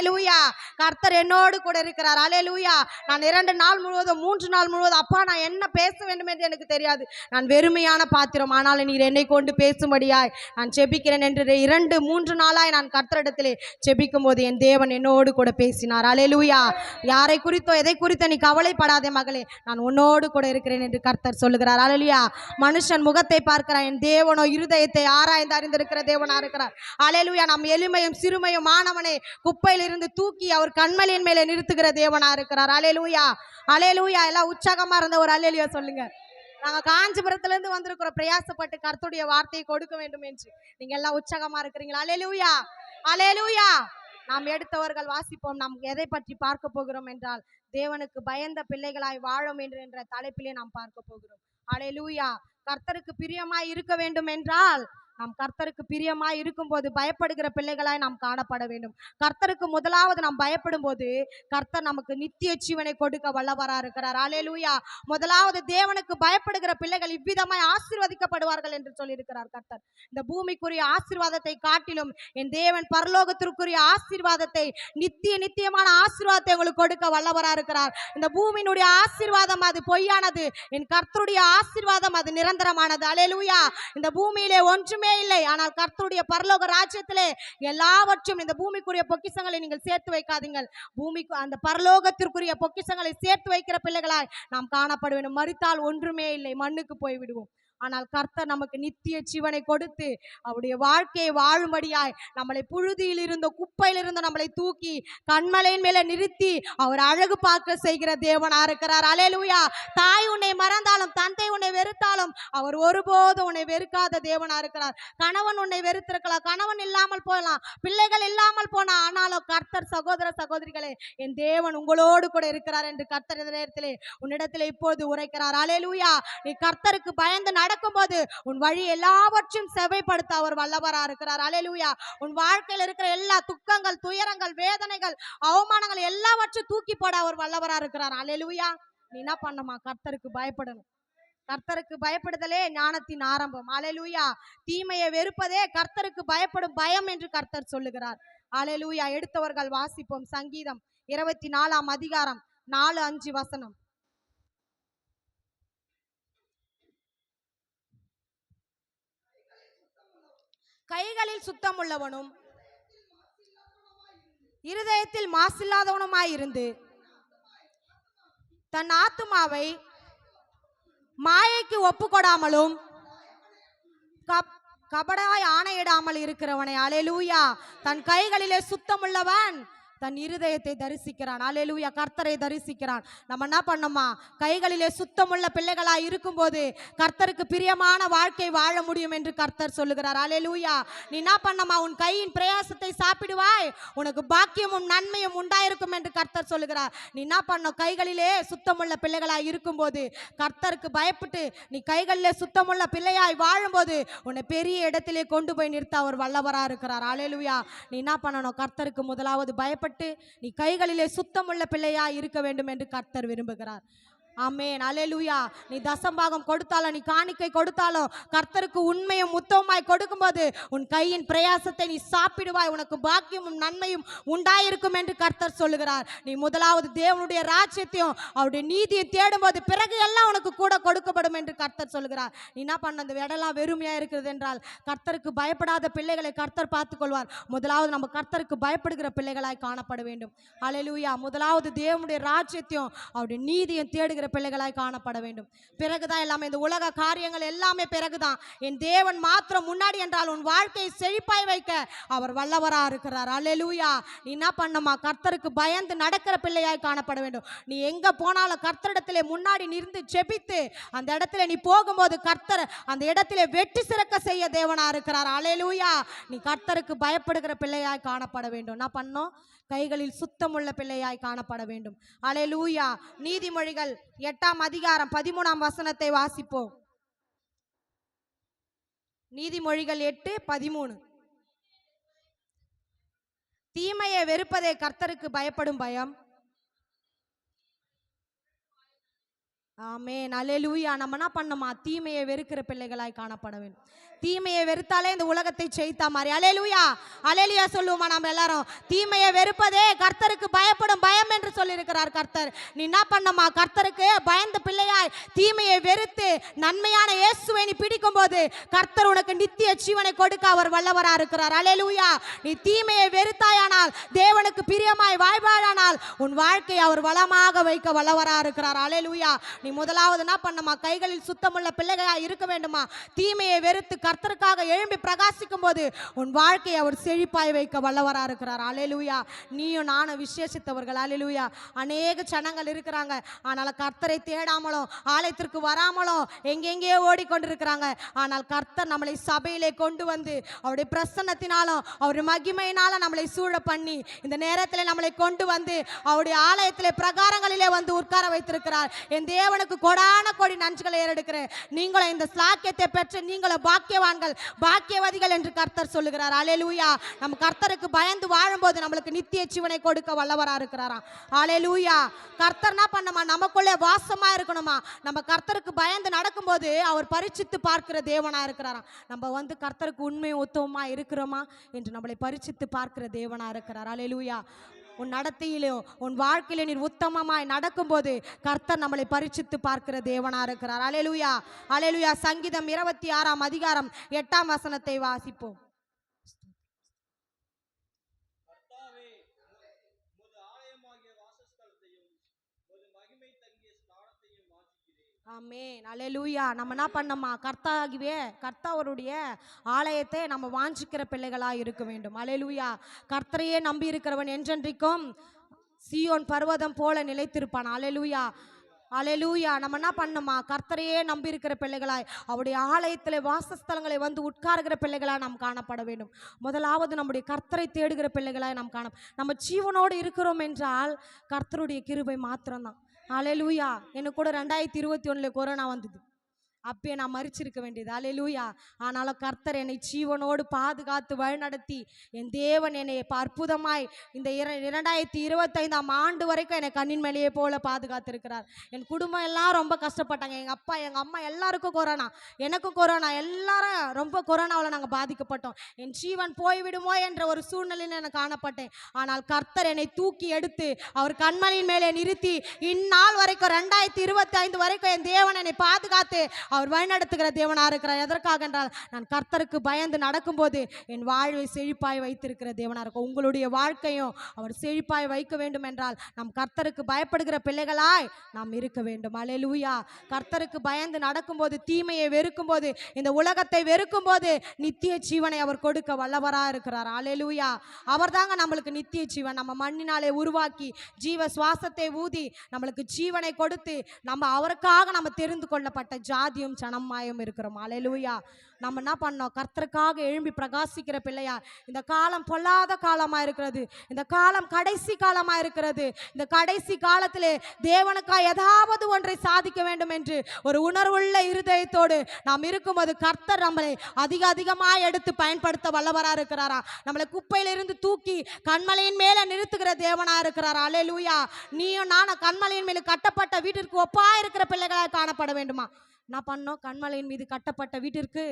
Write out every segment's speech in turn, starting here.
அல்லேலூயா. கர்த்தர் என்னோடு கூட இருக்கிறார். அல்லேலூயா. நான் 2 நாள் முழுவதும் 3 நாள் முழுவதும் அப்பா நான் என்ன பேச வேண்டும் என்று எனக்கு தெரியாது, நான் வெறுமையான பாத்திரம், ஆனால் நீர் என்னை கொண்டு பேசும்படியாய் நான் செபிக்கிறேன் என்று 2-3 நாளாய் நான் கர்த்தரிடத்திலே செபிக்கும் போது என் தேவன் என்னோடு கூட பேசினார். அல்லேலூயா. யாரை குறித்தோ எதை குறித்தோ நீ கவலைப்படாதே மகளே, நான் உன்னோடு கூட இருக்கிறேன் என்று கர்த்தர் சொல்லுகிறார். அல்லேலூயா. மனுஷன் முகத்தை பார்க்கிறான், என் தேவனோ இருதயத்தை ஆராய்ந்து அறிந்திருக்கிற தேவனா இருக்கிறார். அல்லேலூயா. நாம் எளிமையும் சிறுமையும் மாணவனை குப்பையில் இருந்து தூக்கி அவர் கண்மலையின் மேலே நிறுத்துகிற தேவனா இருக்கிறார். அல்லேலூயா. அல்லேலூயா. எல்லாம் உற்சாகமா இருந்த ஒரு அல்லேலூயா சொல்லுங்க. நாங்க காஞ்சிபுரத்துல இருந்து வந்திருக்கிறோம் பிரயாசப்பட்டு கர்த்தருடைய வார்த்தையை கொடுக்க வேண்டும் என்று. நீங்க எல்லாம் உற்சாகமா இருக்கிறீங்களா? அல்லேலூயா. அல்லேலூயா. நாம் எடுத்தவர்கள் வாசிப்போம். நாம் எதை பற்றி பார்க்க போகிறோம் என்றால், தேவனுக்கு பயந்த பிள்ளைகளாய் வாழும் என்ற தலைப்பிலே நாம் பார்க்க போகிறோம். அல்லேலூயா. கர்த்தருக்கு பிரியமாய் இருக்க வேண்டும் என்றால், நாம் கர்த்தருக்கு பிரியமாய் இருக்கும்போது பயப்படுகிற பிள்ளைகளாய் நாம் காணப்பட வேண்டும். கர்த்தருக்கு முதலாவது நாம் பயப்படும் போது கர்த்தர் நமக்கு நித்திய ஜீவனை கொடுக்க வல்லவரா இருக்கிறார். அல்லேலூயா. முதலாவது தேவனுக்கு பயப்படுகிற பிள்ளைகள் இவ்விதமாய் ஆசீர்வதிக்கப்படுவார்கள் என்று சொல்லியிருக்கிறார் கர்த்தர். இந்த பூமிக்குரிய ஆசீர்வாதத்தை காட்டிலும் என் தேவன் பரலோகத்திற்குரிய ஆசீர்வாதத்தை, நித்தியமான ஆசீர்வாதத்தை உங்களுக்கு கொடுக்க வல்லவரா இருக்கிறார். இந்த பூமியினுடைய ஆசீர்வாதம் அது பொய்யானது, என் கர்த்தருடைய ஆசீர்வாதம் அது நிரந்தரமானது. அல்லேலூயா. இந்த பூமியிலே ஒன்றுமே இல்லை, ஆனால் கர்த்தருடைய பரலோக ராஜ்யத்திலே எல்லாவற்றும், இந்த பூமிக்குரிய பொக்கிஷங்களை நீங்கள் சேர்த்து வைக்காதீங்கள், பூமிக்கு அந்த பரலோகத்திற்குரிய பொக்கிஷங்களை சேர்த்து வைக்கிற பிள்ளைகளாய் நாம் காணப்பட வேண்டும். மரித்தால் ஒன்றுமே இல்லை, மண்ணுக்கு போய் விடுவோம். ஆனால் கர்த்தர் நமக்கு நித்திய ஜீவனை கொடுத்து அவருடைய வாழ்க்கையை வாழும்படியாய் நம்மளை புழுதியில் இருந்த குப்பையில் இருந்து நம்மளை தூக்கி கண்மலையின் மேல நிறுத்தி அவர் அழகு பார்க்க செய்கிற தேவனா இருக்கிறார். அல்லேலூயா. தாய் உன்னை மறந்தாலும் தந்தை உன்னை வெறுத்தாலும் அவர் ஒருபோதும் உன்னை வெறுக்காத தேவனா இருக்கிறார். கணவன் உன்னை வெறுத்திருக்கலாம், கணவன் இல்லாமல் போகலாம், பிள்ளைகள் இல்லாமல் போனா, ஆனாலும் கர்த்தர் சகோதர சகோதரிகளே என் தேவன் உங்களோடு கூட இருக்கிறார் என்று கர்த்தர் இந்த நேரத்திலே உன்னிடத்திலே இப்போது உரைக்கிறார். அல்லேலூயா. நீ கர்த்தருக்கு பயந்து நடக்கும் போது உன் வழி எல்லாவற்றையும் செவைப்படுத்த அவர் வல்லவரா இருக்கிறார். அல்லேலூயா. உன் வாழ்க்கையில் இருக்கிற எல்லா துக்கங்கள், துயரங்கள், வேதனைகள், அவமானங்கள் எல்லாவற்றையும் தூக்கி போட அவர் வல்லவரா இருக்கிறார். அல்லேலூயா. நீ என்ன பண்ணமா? கர்த்தருக்கு பயப்படணும். கர்த்தருக்கு பயப்படுதலே ஞானத்தின் ஆரம்பம். அல்லேலூயா. தீமையை வெறுப்பதே கர்த்தருக்கு பயப்படும் பயம் என்று கர்த்தர் சொல்லுகிறார். அல்லேலூயா. எடுத்தவர்கள் வாசிப்போம். சங்கீதம் 24ஆம் அதிகாரம் 4-5 வசனம். கைகளில் சுத்தம் உள்ளவனும் இருதயத்தில் மாசில்லாதவனுமாயிருந்து தன் ஆத்துமாவை மாயைக்கு ஒப்புக்கொடாமலும் கபடாய் ஆணையிடாமல் இருக்கிறவனை. அல்லேலூயா. தன் கைகளிலே சுத்தமுள்ளவன் தன் இருதயத்தை தரிசிக்கிறான். அல்லேலூயா. கர்த்தரை தரிசிக்கிறான். நம்ம என்ன பண்ணோமா? கைகளிலே சுத்தமுள்ள பிள்ளைகளாய் இருக்கும்போது கர்த்தருக்கு பிரியமான வாழ்க்கை வாழ முடியும் என்று கர்த்தர் சொல்லுகிறார். அல்லேலூயா. நீ என்ன பண்ணமா? உன் கையின் பிரயாசத்தை சாப்பிடுவாய், உனக்கு பாக்கியமும் நன்மையும் உண்டாயிருக்கும் என்று கர்த்தர் சொல்லுகிறார். நீ என்ன பண்ண? கைகளிலே சுத்தமுள்ள பிள்ளைகளாய் இருக்கும்போது கர்த்தருக்கு பயப்பட்டு நீ கைகளிலே சுத்தமுள்ள பிள்ளையாய் வாழும்போது உன்னை பெரிய இடத்திலே கொண்டு போய் நிறுத்த அவர் வல்லவரா இருக்கிறார். அல்லேலூயா. நீ என்ன பண்ணணும்? கர்த்தருக்கு முதலாவது பயப்பட்டு நீ கைகளிலே சுத்தமுள்ள பிள்ளையா இருக்க வேண்டும் என்று கர்த்தர் விரும்புகிறார். ஆமென். அல்லேலூயா. நீ தசம்பாகம் கொடுத்தாலும், நீ காணிக்கை கொடுத்தாலும், கர்த்தருக்கு உண்மையும் உத்தமமாய் கொடுக்கும்போது உன் கையின் பிரயாசத்தை நீ சாப்பிடுவாய், உனக்கு பாக்கியமும் நன்மையும் உண்டாயிருக்கும் என்று கர்த்தர் சொல்லுகிறார். நீ முதலாவது தேவனுடைய ராஜ்யத்தையும் அவருடைய நீதியை தேடும்போது பிறகு எல்லாம் உனக்கு கூட கொடுக்கப்படும் என்று கர்த்தர் சொல்லுகிறார். நீ என்ன பண்ண? அந்த இடம்லாம் வெறுமையா இருக்கிறது என்றால் கர்த்தருக்கு பயப்படாத பிள்ளைகளை கர்த்தர் பார்த்துக் கொள்வார். முதலாவது நம்ம கர்த்தருக்கு பயப்படுகிற பிள்ளைகளாய் காணப்பட வேண்டும். அல்லேலூயா. முதலாவது தேவனுடைய ராஜ்யத்தையும் அவருடைய நீதியும் தேடுகிற பிள்ளைகளாய் காணப்பட வேண்டும். பிறகுதான் எல்லாமே. இந்த உலக காரியங்கள் எல்லாமே பிறகுதான். என் தேவன் மாத்திரம் முன்னாடி என்றால் உன் வாழ்க்கையை செழிப்பாய் வைக்க அவர் வல்லவரா இருக்கிறார். அல்லேலூயா. நீ என்ன பண்ணமா? கர்த்தருக்கு பயந்து நடக்கிற பிள்ளையாய் காணப்பட வேண்டும். நீ எங்க போனாலும் கர்த்தரிடத்திலே முன்னாடி நின்று ஜெபித்து அந்த இடத்துல நீ போகும்போது கர்த்தர் அந்த இடத்திலே வெற்றி சிறக்க செய்ய தேவனா இருக்கிறார். அல்லேலூயா. நீ கர்த்தருக்கு பயப்படுகிற பிள்ளையாய் காணப்பட வேண்டும். என்ன பண்ணோம்? கைகளில் சுத்தமுள்ள பிள்ளையாய் காணப்பட வேண்டும். அல்லேலூயா. நீதிமொழிகள் 8ஆம் அதிகாரம் 13ஆம் வசனத்தை வாசிப்போம். நீதிமொழிகள் 8:13. தீமையை வெறுப்பதே கர்த்தருக்கு பயப்படும் பயம். ஆமென். அல்லேலூயா. நம்ம என்ன பண்ணோமா? தீமையை வெறுக்கிற பிள்ளைகளாய் காணப்பட வேண்டும். தீமையை வெறுத்தாலே இந்த உலகத்தை ஜெயித்தா மாதிரி. அல்லேலூயா, அல்லேலூயா சொல்லுவோமா நம்ம எல்லாரும்? தீமையை வெறுப்பதே கர்த்தருக்கு பயப்படும் பயம் என்று சொல்லியிருக்கிறார் கர்த்தர். நீ என்ன பண்ணமா? கர்த்தருக்கு பயந்த பிள்ளையாய் தீமையை வெறுத்து நன்மையான இயேசுவை நீ பிடிக்கும் போது கர்த்தர் உனக்கு நித்திய ஜீவனை கொடுக்க அவர் வல்லவரா இருக்கிறார். அல்லேலூயா. நீ தீமையை வெறுத்தாயானால், தேவனுக்கு பிரியமாய் வாழ்வாயானால் உன் வாழ்க்கையை அவர் வளமாக வைக்க வல்லவரா இருக்கிறார். அல்லேலூயா. நீ முதலாவது என்ன பண்ணமா? கைகளில் சுத்தமுள்ள பிள்ளைகளா இருக்க வேண்டுமா? தீமையை வெறுத்து கர்த்தருக்காக எழும்பி பிரகாசிக்கும் போது உன் வாழ்க்கையை அவர் செழிப்பாய் வைக்க வல்லவரா இருக்கிறார். அல்லேலூயா. நீயும் நானும் விசேஷித்தவர்கள். அல்லேலூயா. அநேக ஜனங்கள் இருக்கிறாங்க, ஆனால் கர்த்தரை தேடாமலும் ஆலயத்திற்கு வராமலும் எங்கெங்கே ஓடிக்கொண்டிருக்கிறாங்க. ஆனால் கர்த்தர் நம்மளை சபையிலே கொண்டு வந்து அவருடைய பிரசன்னத்தினாலும் அவருடைய மகிமையினாலும் நம்மளை சூழ பண்ணி இந்த நேரத்தில் நம்மளை கொண்டு வந்து அவருடைய ஆலயத்திலே பிரகாரங்களிலே வந்து உட்கார வைத்திருக்கிறார். என் தேவனுக்கு கொடான கொடி நன்றிகளை ஏறெடுக்கிறேன். நீங்களும் இந்த ஸ்லாக்கியத்தை பெற்று நீங்களும் பாக்கியவான்கள், பாக்கியவதிகள் என்று கர்த்தர் சொல்லுகிறார். அல்லேலூயா. நம்ம கர்த்தருக்கு பயந்து வாழும்போது நம்மளுக்கு நித்திய ஜீவனை கொடுக்க வல்லவரா இருக்கிறாராம். அல்லேலூயா. கர்த்தர் என்ன பண்ணமா? நமக்குள்ளே வாசமா இருக்கணுமா? நம்ம கர்த்தருக்கு பயந்து நடக்கும்போது அவர் பரிசித்து பார்க்கிற தேவனா இருக்கிறாராம். நம்ம வந்து கர்த்தருக்கு உண்மை உத்தமமா இருக்கிறோமா என்று நம்மளை பரிசித்து பார்க்கிற தேவனா இருக்கிறார். அல்லேலூயா. உன் நடத்தையிலோ உன் வாழ்க்கையில நீர் உத்தமமாய் நடக்கும்போது கர்த்தர் நம்மளை பரிசித்து பார்க்கிற தேவனா இருக்கிறார். அல்லேலூயா, அல்லேலூயா. சங்கீதம் 26ஆம் அதிகாரம் 8ஆம் வசனத்தை வாசிப்போம். ஆமென், அல்லேலூயா. நம்ம என்ன பண்ணோமா? கர்த்தாவருடைய ஆலயத்தை நம்ம வாஞ்சிக்கிற பிள்ளைகளா இருக்க வேண்டும். அல்லேலூயா. கர்த்தரையே நம்பி இருக்கிறவன் என்றென்றைக்கும் சீயோன் பர்வதம் போல நிலைத்திருப்பான். அல்லேலூயா, அல்லேலூயா. நம்ம என்ன பண்ணோமா? கர்த்தரையே நம்பி இருக்கிற பிள்ளைகளாய் அவருடைய ஆலயத்தில் வாசஸ்தலங்களை வந்து உட்காருகிற பிள்ளைகளாய் நாம் காணப்பட வேண்டும். முதலாவது நம்முடைய கர்த்தரை தேடுகிற பிள்ளைகளாய் நாம் நம்ம ஜீவனோடு இருக்கிறோம் என்றால் கர்த்தருடைய கிருபை மாத்திரம்தான். அல்லேலூயா. எனக்கு கூட 2021 கொரோனா வந்தது. அப்பயே நான் மரிச்சிருக்க வேண்டியது. அல்லேலூயா. ஆனாலும் கர்த்தர் என்னை ஜீவனோடு பாதுகாத்து வழிநடத்தி என் தேவன் என்னை அற்புதமாய் இந்த 2025ஆம் ஆண்டு வரைக்கும் என்னை கண்ணின் மேலேயே போல பாதுகாத்திருக்கிறார். என் குடும்பம் எல்லாம் ரொம்ப கஷ்டப்பட்டாங்க. எங்கள் அப்பா எங்கள் அம்மா எல்லாருக்கும் கொரோனா, எனக்கும் கொரோனா, எல்லாரும் ரொம்ப கொரோனாவில் நாங்கள் பாதிக்கப்பட்டோம். என் ஜீவன் போய்விடுமோ என்ற ஒரு சூழ்நிலையில் நான் காணப்பட்டேன். ஆனால் கர்த்தர் என்னை தூக்கி எடுத்து அவர் கண்மணியின் மேலே நிறுத்தி இந்நாள் வரைக்கும் 2025 வரைக்கும் என் தேவன் என்னை பாதுகாத்து அவர் வழிநடத்துகிற தேவனா இருக்கிறார். எதற்காக என்றால் நான் கர்த்தருக்கு பயந்து நடக்கும்போது என் வாழ்வை செழிப்பாய் வைத்திருக்கிற தேவனா இருக்கும். உங்களுடைய வாழ்க்கையும் அவர் செழிப்பாய் வைக்க வேண்டும் என்றால் நம் கர்த்தருக்கு பயப்படுகிற பிள்ளைகளாய் நாம் இருக்க வேண்டும். அல்லேலூயா. கர்த்தருக்கு பயந்து நடக்கும்போது, தீமையை வெறுக்கும் போது, இந்த உலகத்தை வெறுக்கும் போது நித்திய ஜீவனை அவர் கொடுக்க வல்லவரா இருக்கிறார். அல்லேலூயா. அவர் தாங்க நம்மளுக்கு நித்திய ஜீவன். நம்ம மண்ணினாலே உருவாக்கி ஜீவ சுவாசத்தை ஊதி நம்மளுக்கு ஜீவனை கொடுத்து நம்ம அவருக்காக நம்ம தெரிந்து கொள்ளப்பட்ட ஜாதியும் சனமாயும் இருக்கிறோம். அல்லேலூயா. நம்ம என்ன பண்ணோம்? கர்த்தருக்காக எழும்பி பிரகாசிக்கிற பிள்ளையா. இந்த காலம் பொல்லாத காலமா இருக்கிறது. இந்த காலம் கடைசி காலமா இருக்கிறது. இந்த கடைசி காலத்திலே தேவனுக்காக ஏதாவது ஒன்றை சாதிக்க வேண்டும் என்று ஒரு உணர்வுள்ள இருதயத்தோடு நாம் இருக்கும்போது கர்த்தர் நம்மளை அதிகமாக எடுத்து பயன்படுத்த வல்லவரா இருக்கிறாரா. நம்மளை குப்பையிலிருந்து தூக்கி கண்மலையின் மேல நிறுத்துகிற தேவனா இருக்கிறாரா. அல்லேலூயா. நீயும் நானும் கண்மலையின் மேல கட்டப்பட்ட வீட்டிற்கு ஒப்பா இருக்கிற பிள்ளைகளாக காணப்பட வேண்டுமா? நான் பண்ணோம். கண்மலையின் மீது கட்டப்பட்ட வீட்டிற்கு